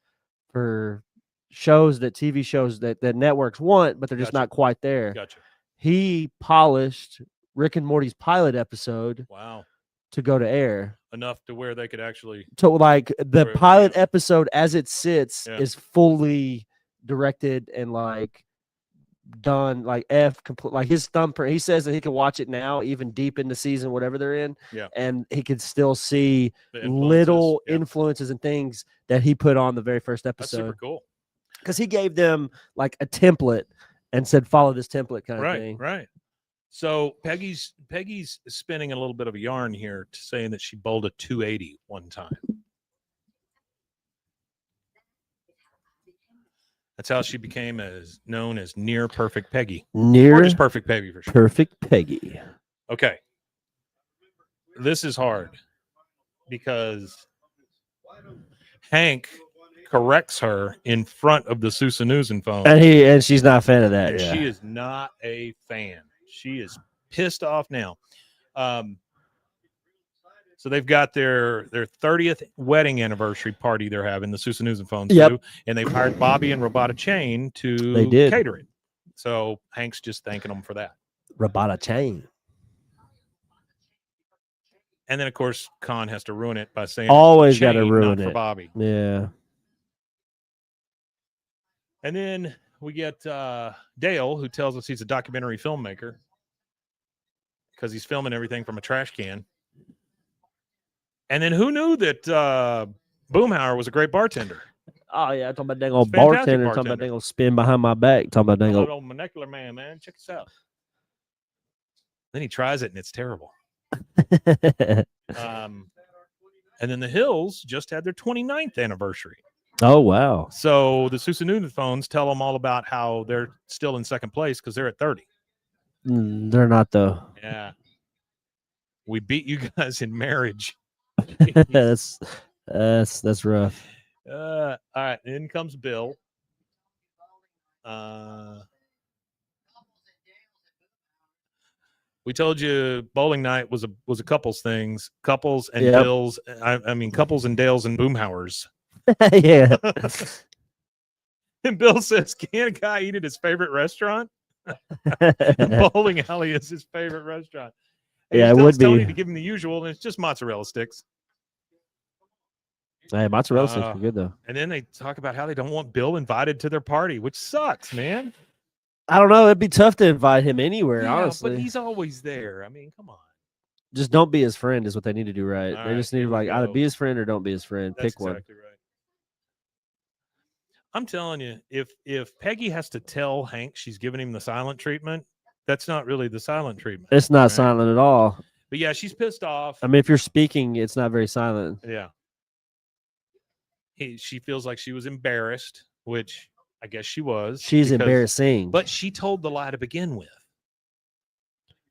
for shows that TV shows that networks want, but they're just not quite there. Gotcha. He polished Rick and Morty's pilot episode. Wow. To go to air enough to where they could actually. So like the pilot episode as it sits is fully directed and like done like complete, like his thumbprint. He says that he can watch it now, even deep in the season, whatever they're in, and he can still see little influences and things that he put on the very first episode. That's super cool. Because he gave them like a template and said, "Follow this template," kind of thing. Right. So Peggy's spinning a little bit of a yarn here, saying that she bowled a 280 one time. That's how she became known as Near Perfect Peggy. Or just Perfect Peggy for sure. Perfect Peggy. Okay. This is hard because Hank corrects her in front of the Susanusen phone. And she's not a fan of that. She is not a fan. She is pissed off now. So they've got their 30th wedding anniversary party they're having, the Susanusen phones do, and they've hired Bobby and Robata Chain to cater it. So Hank's just thanking them for that. Robata Chain. And then, of course, Khan has to ruin it by saying always got to ruin it for Bobby. Yeah. And then we get Dale, who tells us he's a documentary filmmaker because he's filming everything from a trash can. And then who knew that Boomhauer was a great bartender? Oh, yeah. Talking about dang old bartender. Talking about dang old spin behind my back. Talking about dang old molecular man. Check this out. Then he tries it, and it's terrible. And then the Hills just had their 29th anniversary. Oh, wow. So the Susanusen phones tell them all about how they're still in second place because they're at 30. They're not, though. Yeah. We beat you guys in marriage. that's rough. All right. In comes Bill. We told you bowling night was a couples things. Couples and Bills. I mean, couples and Dales and Boomhauers. Yeah. And Bill says, "Can a guy eat at his favorite restaurant?" Bowling alley is his favorite restaurant. And it would be. Tony to give him the usual, and it's just mozzarella sticks. Hey, mozzarella sticks are good though. And then they talk about how they don't want Bill invited to their party, which sucks, man. I don't know. It'd be tough to invite him anywhere, honestly. But he's always there. I mean, come on. Just don't be his friend is what they need to do, right? All they just need to either be his friend or don't be his friend. That's Pick one. Exactly right. I'm telling you, if Peggy has to tell Hank she's giving him the silent treatment, that's not really the silent treatment. It's not silent at all. But yeah, she's pissed off. I mean, if you're speaking, it's not very silent. Yeah. She feels like she was embarrassed, which I guess she was. She's embarrassing. But she told the lie to begin with.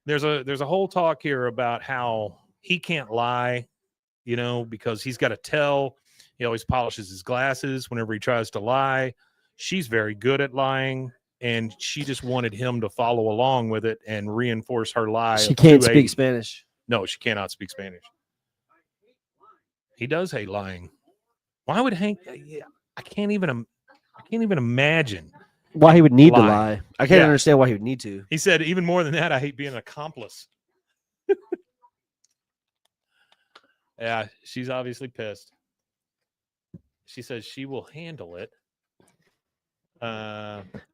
There's a whole talk here about how he can't lie, because he's got to tell. He always polishes his glasses whenever he tries to lie. She's very good at lying, and she just wanted him to follow along with it and reinforce her lie. She can't speak Spanish. No, she cannot speak Spanish. He does hate lying. Why would Hank? I can't even imagine why he would need to lie. I can't understand why he would need to. He said, even more than that, I hate being an accomplice. Yeah, she's obviously pissed. She says she will handle it.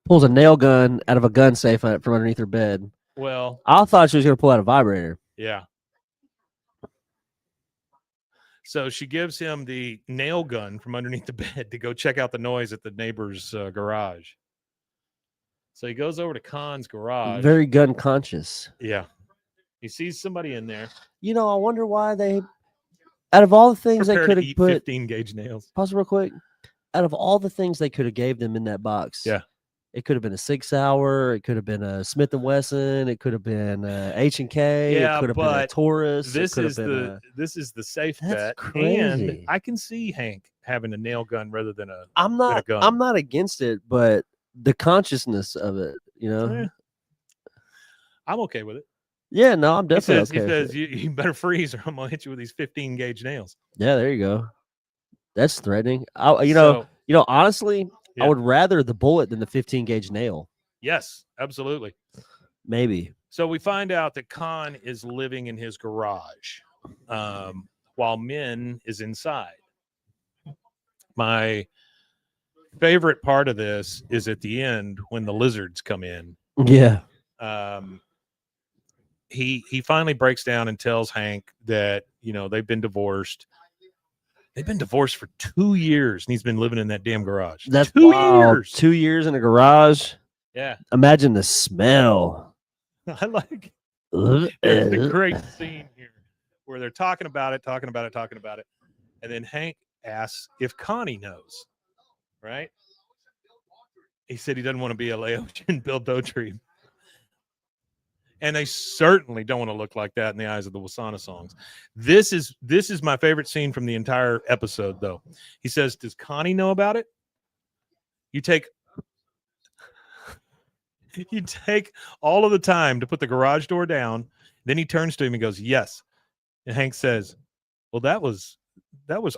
Pulls a nail gun out of a gun safe from underneath her bed. Well, I thought she was going to pull out a vibrator. Yeah. So she gives him the nail gun from underneath the bed to go check out the noise at the neighbor's garage. So he goes over to Khan's garage. Very gun conscious. Yeah. He sees somebody in there. I wonder why they, out of all the things they could have put 15 gauge nails. Pause real quick. Out of all the things they could have gave them in that box. Yeah. It could have been a 6 hour. It could have been a Smith & Wesson. It could have been a H&K. Yeah, it could have been a Taurus. This is the safe bet. Crazy. And I can see Hank having a nail gun rather than a I'm not against it, but the consciousness of it, Yeah. I'm okay with it. Yeah, no, I'm definitely okay. He says you better freeze or I'm gonna hit you with these 15 gauge nails. Yeah, there you go. That's threatening. Honestly, Yeah. I would rather the bullet than the 15 gauge nail. Yes, absolutely. Maybe. So we find out that Khan is living in his garage while Min is inside. My favorite part of this is at the end when the lizards come in. Yeah. He finally breaks down and tells Hank that, they've been divorced. They've been divorced for 2 years, and he's been living in that damn garage. That's 2 wild. years. 2 years in a garage. Yeah. Imagine the smell. I like it's the great scene here where they're talking about it. And then Hank asks if Connie knows, right? He said he doesn't want to be a Laotian Bill Dauterive. And they certainly don't want to look like that in the eyes of the Wasana songs. This is my favorite scene from the entire episode, though. He says, does Connie know about it? You take all of the time to put the garage door down. Then he turns to him and goes, yes. And Hank says, well, that was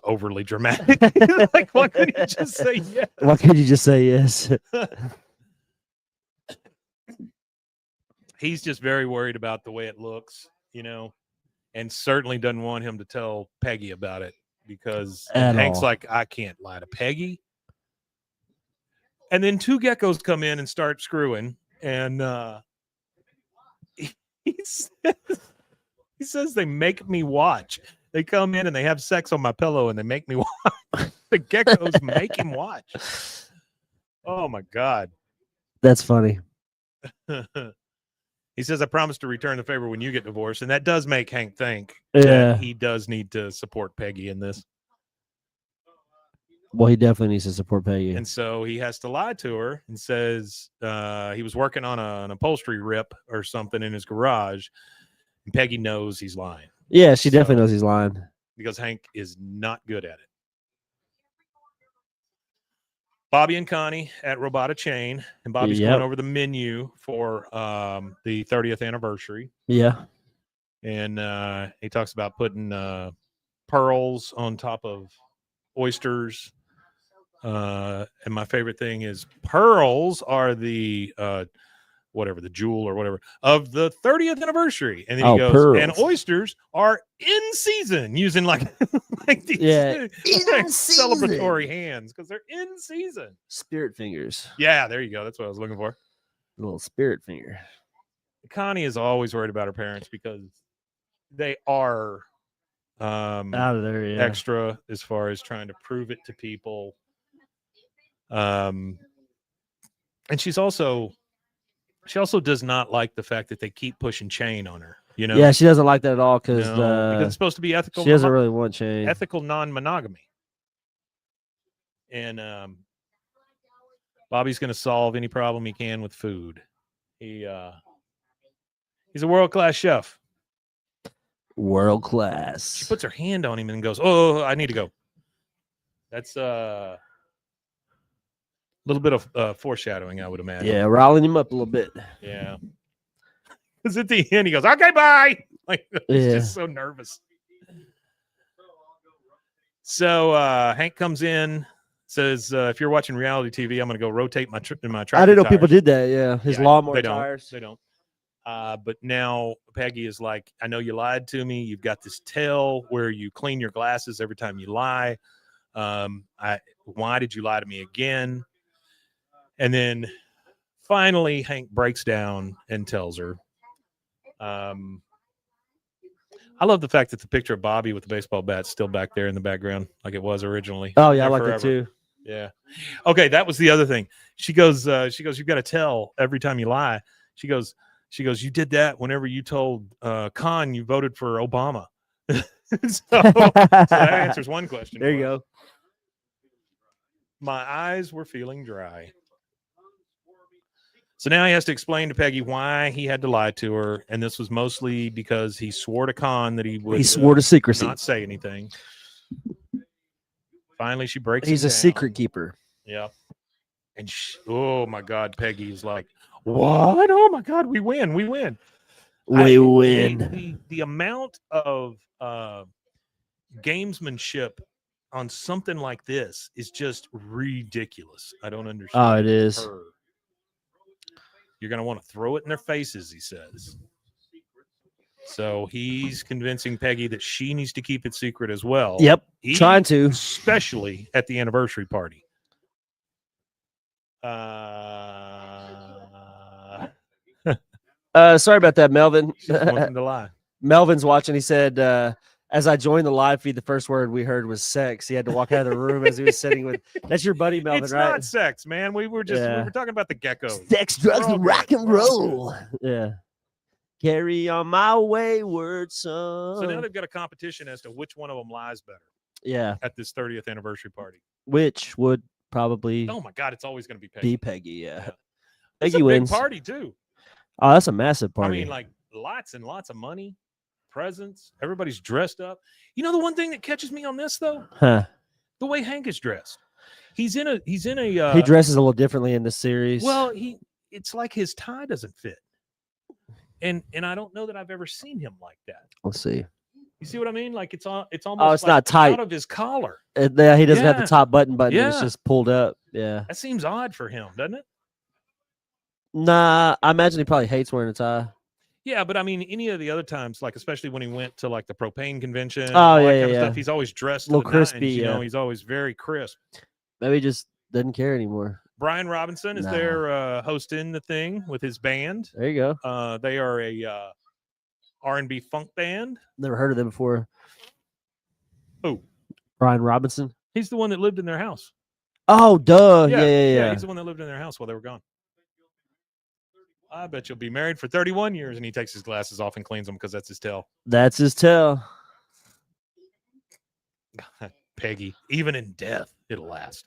overly dramatic. Like, why couldn't you just say yes? Why can't you just say yes? He's just very worried about the way it looks, and certainly doesn't want him to tell Peggy about it because Hank's like, I can't lie to Peggy. And then 2 geckos come in and start screwing, and he says they make me watch. They come in and they have sex on my pillow and they make me watch. The geckos make him watch. Oh my God. That's funny. He says, I promise to return the favor when you get divorced. And that does make Hank think Yeah. that he does need to support Peggy in this. Well, he definitely needs to support Peggy. And so he has to lie to her and says he was working on an upholstery rip or something in his garage. And Peggy knows he's lying. Yeah, she definitely knows he's lying. Because Hank is not good at it. Bobby and Connie at Robata Chain, and Bobby's going over the menu for the 30th anniversary. Yeah. And he talks about putting pearls on top of oysters. And my favorite thing is pearls are the the jewel or whatever of the 30th anniversary. And then he goes, pearls. And oysters are in season, using like these celebratory hands because they're in season. Spirit fingers. Yeah, there you go. That's what I was looking for. A little spirit finger. Connie is always worried about her parents because they are out of there, extra as far as trying to prove it to people. And she also does not like the fact that they keep pushing chain on her. Yeah, she doesn't like that at all because it's supposed to be ethical. She doesn't really want chain. Ethical non-monogamy. And Bobby's going to solve any problem he can with food. He's a world-class chef. World class. She puts her hand on him and goes, "Oh, I need to go." That's a little bit of foreshadowing, I would imagine. Yeah, riling him up a little bit. Yeah. Because at the end, he goes, "Okay, bye." Like, he's just so nervous. So Hank comes in, says, "If you're watching reality TV, I'm going to go rotate my tractor I didn't know tires." people did that. Yeah, his lawnmower tires. They don't. But now Peggy is like, I know you lied to me. You've got this tell where you clean your glasses every time you lie. Why did you lie to me again? And then finally, Hank breaks down and tells her. I love the fact that the picture of Bobby with the baseball bat's still back there in the background, like it was originally. Oh yeah, I like that too. Yeah. Okay, that was the other thing. She goes, you've got to tell every time you lie. She goes, you did that whenever you told Khan you voted for Obama. so that answers one question. There you go. My eyes were feeling dry. So now he has to explain to Peggy why he had to lie to her, and this was mostly because he swore to Khan that he would. He swore to secrecy, not say anything. Finally, she breaks. He's a secret keeper. Yeah, and oh my God, Peggy is like, "What? Oh my God, we win! We win! We win!" The amount of gamesmanship on something like this is just ridiculous. I don't understand. Oh, it is. Her. You're going to want to throw it in their faces, he says. So he's convincing Peggy that she needs to keep it secret as well. Yep, trying to. Especially at the anniversary party. Sorry about that, Melvin. Wasn't to lie. Melvin's watching. He said, as I joined the live feed, the first word we heard was sex. He had to walk out of the room as he was sitting with. That's your buddy, Melvin, it's right? Not sex, man. We were talking about the geckos. Sex, drugs, and rock and roll. Yeah. Carry on my wayward son. So now they've got a competition as to which one of them lies better. Yeah. At this 30th anniversary party. Which would probably. Oh my God! It's always going to be Peggy. Yeah. It's Peggy a wins. big party too. Oh, that's a massive party. I mean, like lots and lots of money, presents. Everybody's dressed up. You know the one thing that catches me on this though, the way Hank is dressed. He's in a. He dresses a little differently in this series. Well, it's like his tie doesn't fit, and I don't know that I've ever seen him like that. Let's see. You see what I mean? Like it's almost. It's like not tight out of his collar. Yeah, he doesn't have the top button. Yeah. It's just pulled up. Yeah. That seems odd for him, doesn't it? Nah, I imagine he probably hates wearing a tie. Yeah, but I mean, any of the other times, like especially when he went to like the propane convention, all that that kind of stuff, he's always dressed a little crispy. Nines, you know, he's always very crisp. Maybe he just doesn't care anymore. Brian Robinson is there hosting the thing with his band. There you go. They are a R&B funk band. Never heard of them before. Oh, Brian Robinson. He's the one that lived in their house. Oh, duh. Yeah. He's the one that lived in their house while they were gone. I bet you'll be married for 31 years, and he takes his glasses off and cleans them because that's his tell. That's his tell. Peggy, even in death, it'll last.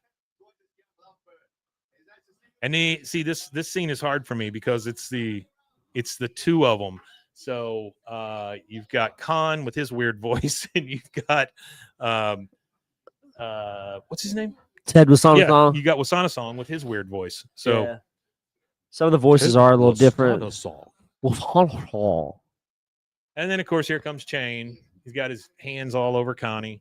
And see this scene is hard for me because it's the two of them. So you've got Khan with his weird voice, and you've got what's his name? Ted Wasana-song. You got Wasana-song with his weird voice. So some of the voices are a little different. And then of course here comes Chain. He's got his hands all over Connie.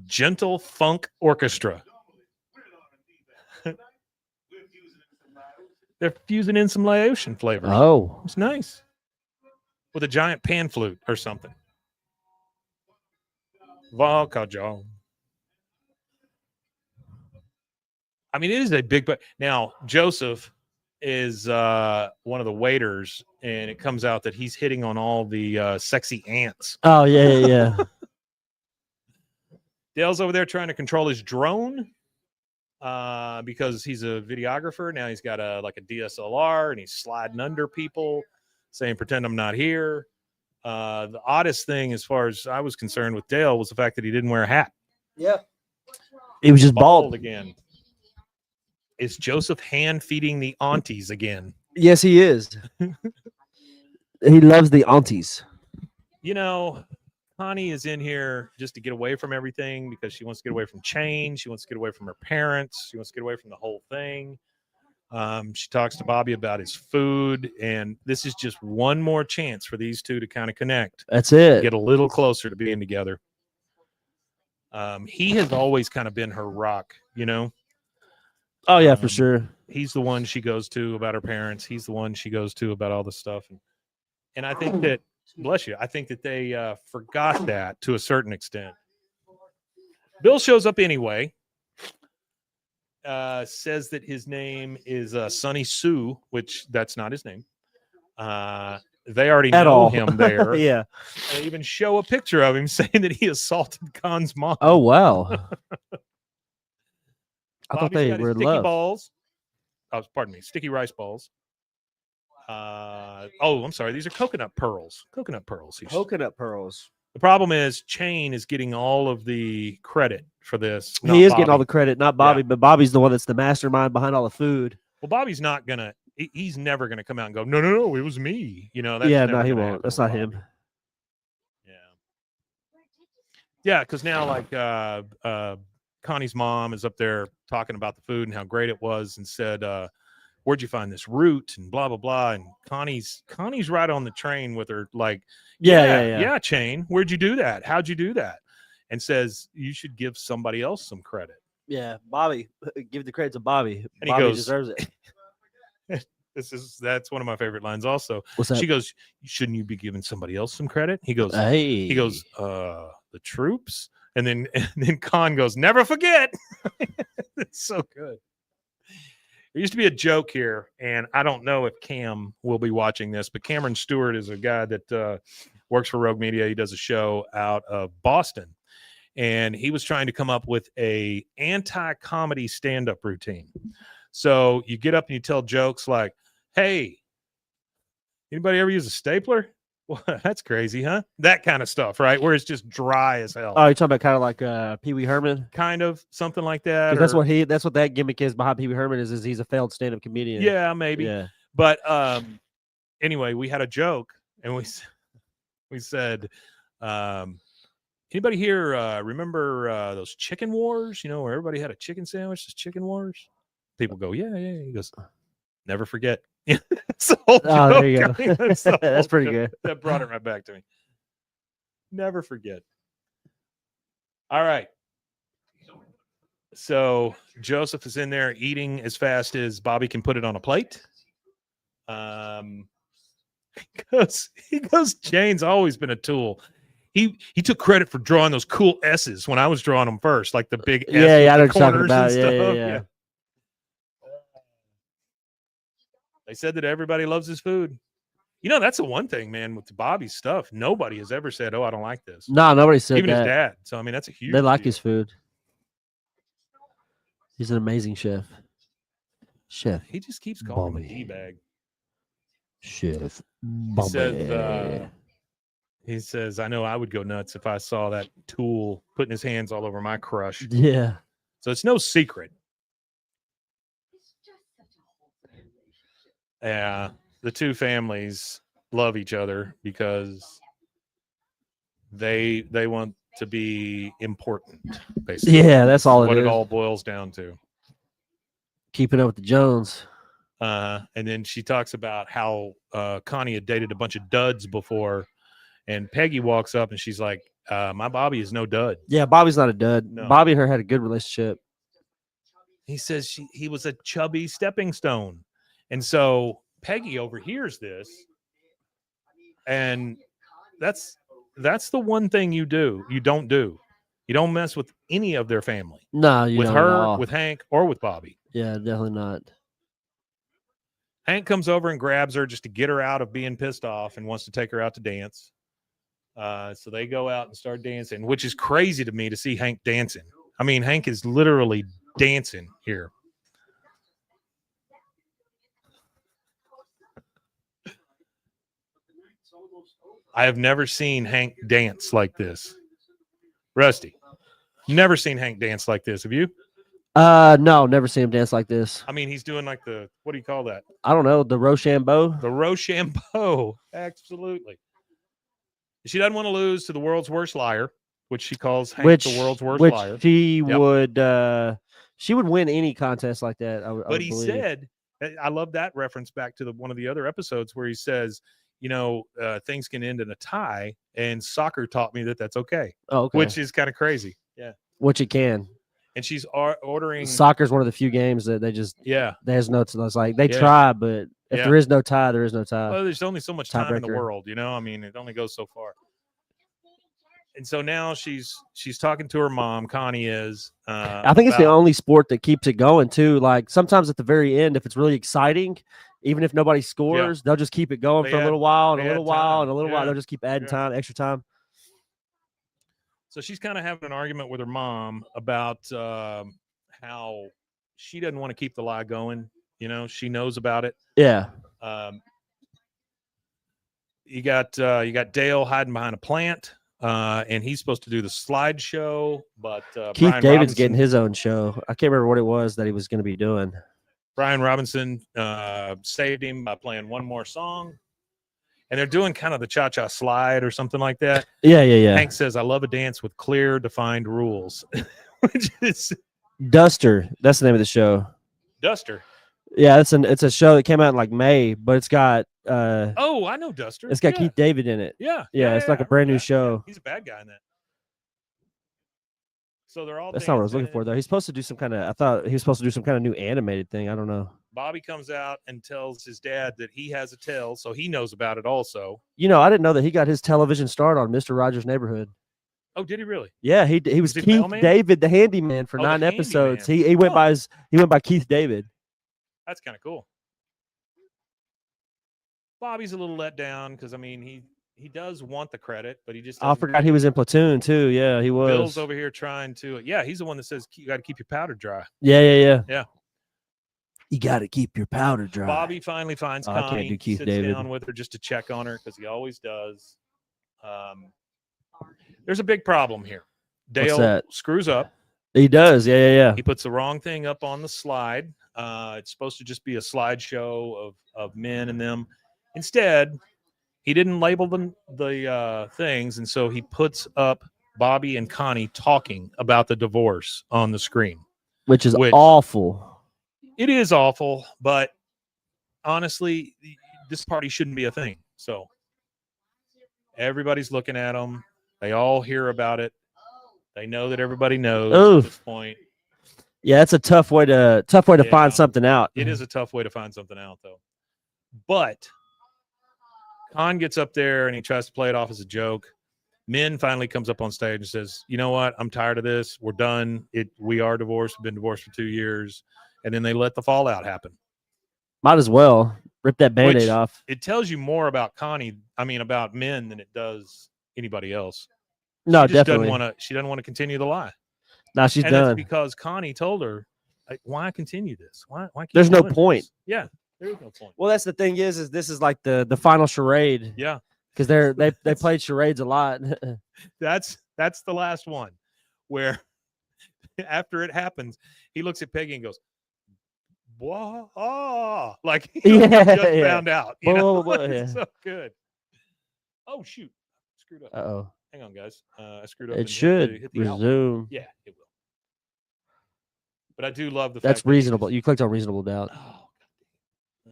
Gentle Funk Orchestra. They're fusing in some Laotian flavors. Oh, it's nice. With a giant pan flute or something. Valkajo. I mean, it is a big. But now Joseph is one of the waiters, and it comes out that he's hitting on all the sexy ants. Oh yeah. Dale's over there trying to control his drone because he's a videographer. Now he's got a DSLR, and he's sliding under people, saying, "Pretend I'm not here." The oddest thing, as far as I was concerned with Dale, was the fact that he didn't wear a hat. Yeah, he was just bald again. Is Joseph hand feeding the aunties again? Yes, he is. He loves the aunties. You know, Connie is in here just to get away from everything because she wants to get away from Chain. She wants to get away from her parents. She wants to get away from the whole thing. She talks to Bobby about his food, and this is just one more chance for these two to kind of connect. That's it. Get a little closer to being together. He has always kind of been her rock, you know? Oh, yeah, for sure. He's the one she goes to about her parents. He's the one she goes to about all this stuff. And I think that, bless you, I think that they forgot that to a certain extent. Bill shows up anyway. Says that his name is Sonny Sue, which that's not his name. They already know him there. Yeah. They even show a picture of him saying that he assaulted Khan's mom. Oh, wow. I thought Bobby's they got his were in sticky love. balls. Oh, pardon me, sticky rice balls. I'm sorry. These are coconut pearls. Coconut pearls. Coconut pearls. The problem is Chain is getting all of the credit for this. He is getting all the credit, not Bobby, but Bobby's the one that's the mastermind behind all the food. Well, Bobby's not gonna. He's never gonna come out and go, no, it was me. You know. That's yeah, never no, he gonna won't. happen That's with not Bobby. him. Yeah, because now like Connie's mom is up there talking about the food and how great it was, and said where'd you find this root and blah blah blah. And Connie's right on the train with her, like, yeah, Chain, where'd you do that? How'd you do that? And says you should give somebody else some credit. Yeah, Bobby, give the credit to Bobby. And Bobby he goes, deserves it. That's one of my favorite lines also. What's that? She goes, shouldn't you be giving somebody else some credit? He goes, the troops. And then Con goes, never forget. It's so good. There used to be a joke here, and I don't know if Cam will be watching this, but Cameron Stewart is a guy that works for Rogue Media. He does a show out of Boston, and he was trying to come up with a anti-comedy stand-up routine. So you get up and you tell jokes like, hey, anybody ever use a stapler? Well, that's crazy, huh? That kind of stuff, right? Where it's just dry as hell. Oh, you're talking about kind of like Pee Wee Herman? Kind of something like that. That's what that gimmick is behind Pee Wee Herman is he's a failed stand-up comedian. Yeah, maybe. Yeah. But anyway, we had a joke, and we said, anybody here remember those chicken wars? You know, where everybody had a chicken sandwich, those chicken wars? People go, yeah. He goes, never forget. There you go. That's pretty good. That brought it right back to me. Never forget. All right. So Joseph is in there eating as fast as Bobby can put it on a plate. He goes, Jane's always been a tool. He took credit for drawing those cool S's when I was drawing them first, like the big S. Yeah, I know what you're talking about. Yeah. They said that everybody loves his food. You know, that's the one thing, man, with Bobby's stuff. Nobody has ever said, oh, I don't like this. No, nobody said even that. His dad. So, I mean, that's a huge They like deal. his food. He's an amazing chef. He just keeps calling him a D-bag. Chef Bobby. He says, I know I would go nuts if I saw that tool putting his hands all over my crush. Yeah. So it's no secret. Yeah, the two families love each other because they want to be important, basically. Yeah, that's all what it it is. all boils down to. Keeping up with the Jones. And then she talks about how Connie had dated a bunch of duds before, and Peggy walks up and she's like, my Bobby is no dud. Yeah, Bobby's not a dud. No. Bobby and her had a good relationship. He says he was a chubby stepping stone. And so Peggy overhears this, and that's the one thing you don't do. You don't mess with any of their family. No, you with don't her, at all. with Hank, or with Bobby. Yeah, definitely not. Hank comes over and grabs her just to get her out of being pissed off and wants to take her out to dance. So they go out and start dancing, which is crazy to me to see Hank dancing. I mean, Hank is literally dancing here. I have never seen Hank dance like this. Rusty, never seen Hank dance like this. Have you? No, never seen him dance like this. I mean, he's doing like what do you call that? I don't know, the Rochambeau. The Rochambeau. Absolutely. She doesn't want to lose to the world's worst liar, which she calls Hank the world's worst liar. She would win any contest like that. But he said, I love that reference back to one of the other episodes where he says, things can end in a tie, and soccer taught me that that's okay. Oh, okay. Which is kind of crazy. Yeah. Which it can. And she's ordering. Soccer's one of the few games that there's no. It's like they try, but if there is no tie, there is no tie. Well, there's only so much time in the world, I mean, it only goes so far. And so now she's talking to her mom. Connie is. I think it's the only sport that keeps it going too. Like sometimes at the very end, if it's really exciting, even if nobody scores, they'll just keep it going for a little while and a little while and a little while. They'll just keep adding time, extra time. So she's kind of having an argument with her mom about how she doesn't want to keep the lie going. She knows about it. Yeah. You got Dale hiding behind a plant, and he's supposed to do the slideshow. But Keith David's getting his own show. I can't remember what it was that he was going to be doing. Brian Robinson saved him by playing one more song. And they're doing kind of the cha-cha slide or something like that. Yeah. Hank says, I love a dance with clear, defined rules. Which is Duster. That's the name of the show. Duster. Yeah, it's a show that came out in like May, but it's got Oh, I know Duster. it's got Yeah. Keith David in it. Yeah. Yeah, it's like I a brand remember new that. show. Yeah, he's a bad guy in that. So they're all That's not what I was looking dancing. for though. He's supposed to do some kind of. I thought he was supposed to do some kind of new animated thing. I don't know. Bobby comes out and tells his dad that he has a tail, so he knows about it also. You know, I didn't know that he got his television start on Mr. Rogers' Neighborhood. Oh, did he really? Yeah, he was he Keith mailman? David, the handyman for Oh, the 9 episodes. handyman. He went by Keith David. That's kind of cool. Bobby's a little let down because I mean he does want the credit, but he just I doesn't. forgot he was in Platoon too. Yeah, he was. Bill's over here trying to. Yeah, he's the one that says you got to keep your powder dry. Yeah. Yeah. You got to keep your powder dry. Bobby finally finds I Connie, can't do Keith sits David. down with her just to check on her because he always does. There's a big problem here. Dale that? screws up. He does. Yeah. He puts the wrong thing up on the slide. It's supposed to just be a slideshow of men and them. Instead, he didn't label them the things, and so he puts up Bobby and Connie talking about the divorce on the screen, which is awful. It is awful, but honestly, this party shouldn't be a thing. So everybody's looking at them. They all hear about it. They know that everybody knows at this point. Yeah, it's a tough way to find something out. It is a tough way to find something out, though. But Khan gets up there and he tries to play it off as a joke. Min finally comes up on stage and says, "You know what? I'm tired of this. We're done. We are divorced. We've been divorced for 2 years." And then they let the fallout happen. Might as well rip that Band-Aid off. It tells you more about about Min than it does anybody else. No, she just definitely. She doesn't want to continue the lie. Now she's and done. That's because Connie told her, "Why continue this? Why keep There's no doing point." This? Yeah, there is no point. Well, that's the thing is this is like the final charade. Yeah, because they played charades a lot. That's the last one, where after it happens, he looks at Peggy and goes, "Wah!" Like he just found out. You know? It's so good. Oh shoot, screwed up. Uh-oh. Hang on, guys. I screwed up. It should hit the resume. Yeah, it will. But I do love the fact that reasonable. You clicked on reasonable doubt.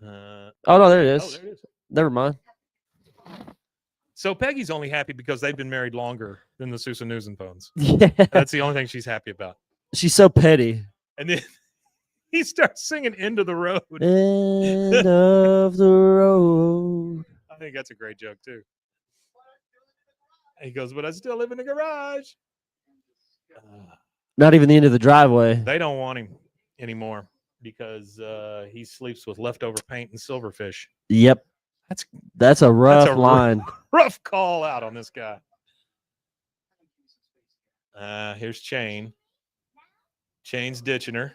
Oh no, there it is. Oh, there it is. Never mind. So Peggy's only happy because they've been married longer than the Susan Newsom-phones. Yeah. That's the only thing she's happy about. She's so petty. And then he starts singing "End of the Road." End of the road. I think that's a great joke too. He goes, "But I still live in the garage." Not even the end of the driveway. They don't want him anymore because he sleeps with leftover paint and silverfish. Yep. That's a rough line. Rough call out on this guy. Here's Chain. Chain's ditching her.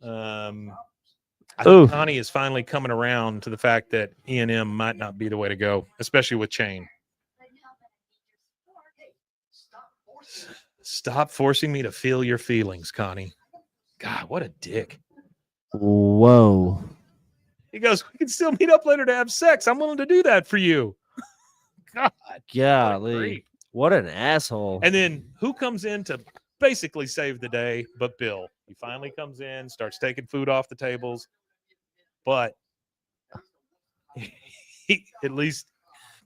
I think Connie is finally coming around to the fact that E&M might not be the way to go, especially with Chain. Stop forcing me to feel your feelings, Connie. God, what a dick. Whoa. He goes, "We can still meet up later to have sex. I'm willing to do that for you." God. Golly. What an asshole. And then who comes in to basically save the day but Bill? He finally comes in, starts taking food off the tables. But at least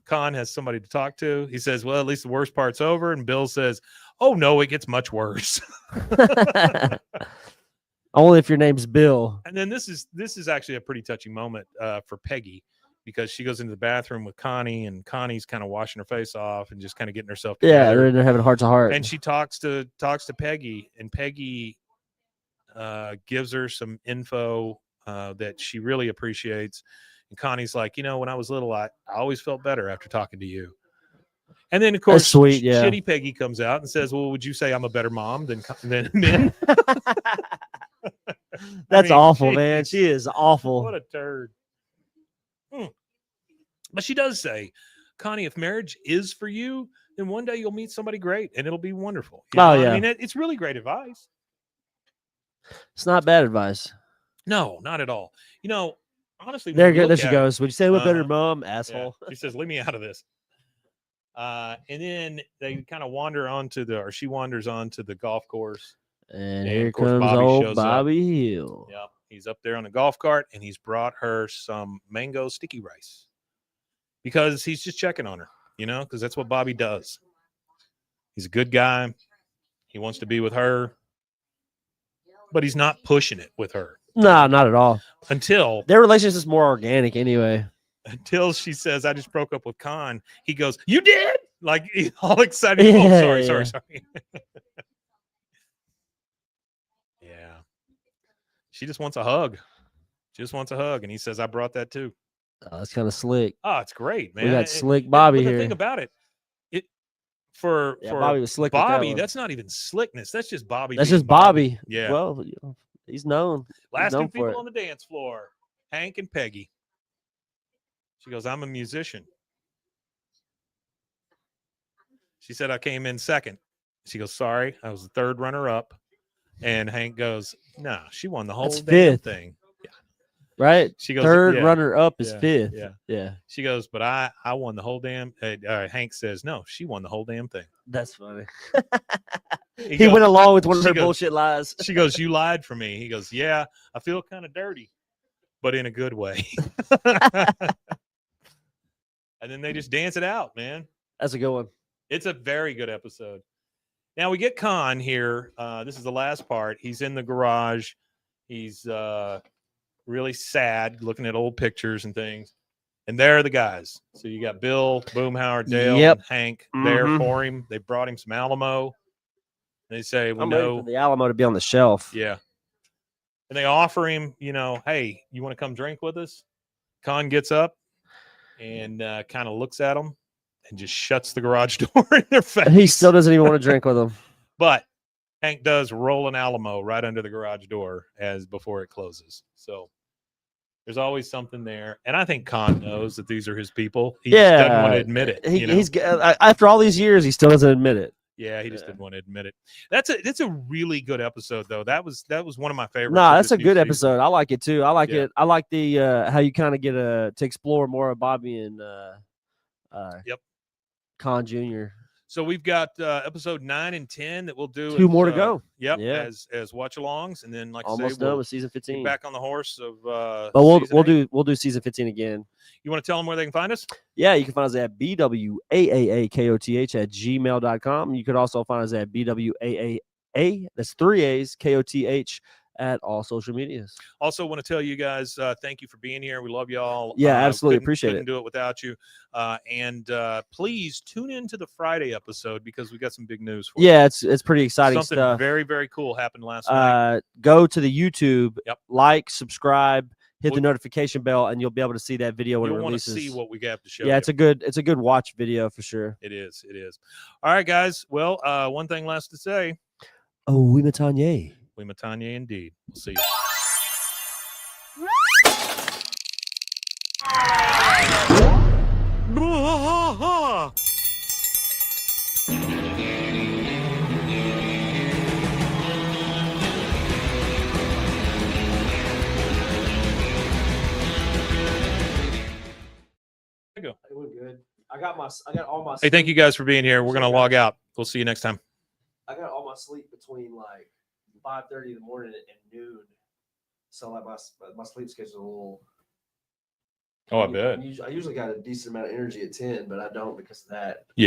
Khan has somebody to talk to. He says, "Well, at least the worst part's over." And Bill says, "Oh, no, it gets much worse." Only if your name's Bill. And then this is actually a pretty touching moment for Peggy, because she goes into the bathroom with Connie, and Connie's kind of washing her face off and just kind of getting herself together. Yeah, they're having heart to heart. And she talks to Peggy, and Peggy gives her some info that she really appreciates. And Connie's like, "When I was little, I always felt better after talking to you." And then, of course, that's sweet, yeah. Shitty Peggy comes out and says, "Well, would you say I'm a better mom than men?" That's awful, man. She is awful. What a turd. But she does say, "Connie, if marriage is for you, then one day you'll meet somebody great and it'll be wonderful." Yeah. I mean, it's really great advice. It's not bad advice. No, not at all. Honestly, there she goes. Would you say a better mom, asshole? Yeah. She says, "Leave me out of this." And then they kind of she wanders onto the golf course. And here comes old Bobby Hill. Yep. He's up there on the golf cart, and he's brought her some mango sticky rice because he's just checking on her, because that's what Bobby does. He's a good guy. He wants to be with her, but he's not pushing it with her. No, not at all. Until their relationship is more organic anyway. Until she says, I just broke up with Con. He goes, you did? Like, he's all excited. Yeah, sorry. Yeah. She just wants a hug. And he says, I brought that too. Oh, that's kind of slick. Oh, it's great, man. We got slick Bobby but here. the thing about it, for Bobby was slick. Bobby, that's not even slickness. That's just Bobby. That's just Bobby. Yeah. Well, he's known. Last he's known two people on the dance floor, Hank and Peggy. She goes, I'm a musician. She said, I came in second. She goes, sorry, I was the third runner up. And Hank goes, no, she won the whole damn fifth thing. Yeah. Right? She goes, third runner up is fifth. Yeah. She goes, but I won the whole damn. Hank says, no, she won the whole damn thing. That's funny. He He goes, went along with one of she her goes- bullshit lies. She goes, you lied for me. He goes, yeah, I feel kind of dirty, but in a good way. And then they just dance it out, man. That's a good one. It's a very good episode. Now we get Con here. This is the last part. He's in the garage. He's really sad, looking at old pictures and things. And there are the guys. So you got Bill, Boomhauer, Dale, Yep. and Hank there for him. They brought him some Alamo. They say, I'm waiting for the Alamo to be on the shelf. Yeah. And they offer him, hey, you want to come drink with us? Con gets up and kind of looks at them and just shuts the garage door in their face. He still doesn't even want to drink with them. But Hank does roll an Alamo right under the garage door before it closes. So there's always something there. And I think Con knows that these are his people. He just doesn't want to admit it. He's after all these years, he still doesn't admit it. Yeah, he just didn't want to admit it. That's a really good episode, though. That was one of my favorites. No, of that's this a new good season. episode. I like it too. I like Yeah. it. I like the how you kind of get to explore more of Bobby and Yep. Con Jr. So we've got episode 9 and 10 that we'll do. Two more to go. Yep. Yeah. As watch-alongs, and then like I Almost say, done we'll with season 15. get back on the horse of. But season 8. we'll do season 15 again. You want to tell them where they can find us? Yeah, you can find us at BWAAKOTH@gmail.com. You could also find us at BWAAA, that's 3 A's, KOTH at all social medias. Also, want to tell you guys, thank you for being here. We love y'all. Yeah, absolutely Couldn't appreciate couldn't it. do it without you. And please tune in to the Friday episode because we got some big news for you. Yeah, it's pretty exciting Something stuff. very, very cool happened last night. Go to the YouTube, Yep. like, subscribe, hit the Well- notification bell, and you'll be able to see that video when You'll it want to releases. see what we have to show Yeah, you. it's a good watch video for sure. It is. All right, guys. Well, one thing last to say. Oh, we Matanye. We Matanye indeed. We'll see you. Go. We're good. I got all my. Hey, thank you guys for being here. We're gonna log out. We'll see you next time. I got all my sleep between like 5:30 in the morning and noon. So like my sleep schedule's a little. Oh, I bet. I usually got a decent amount of energy at 10, but I don't because of that. Yeah.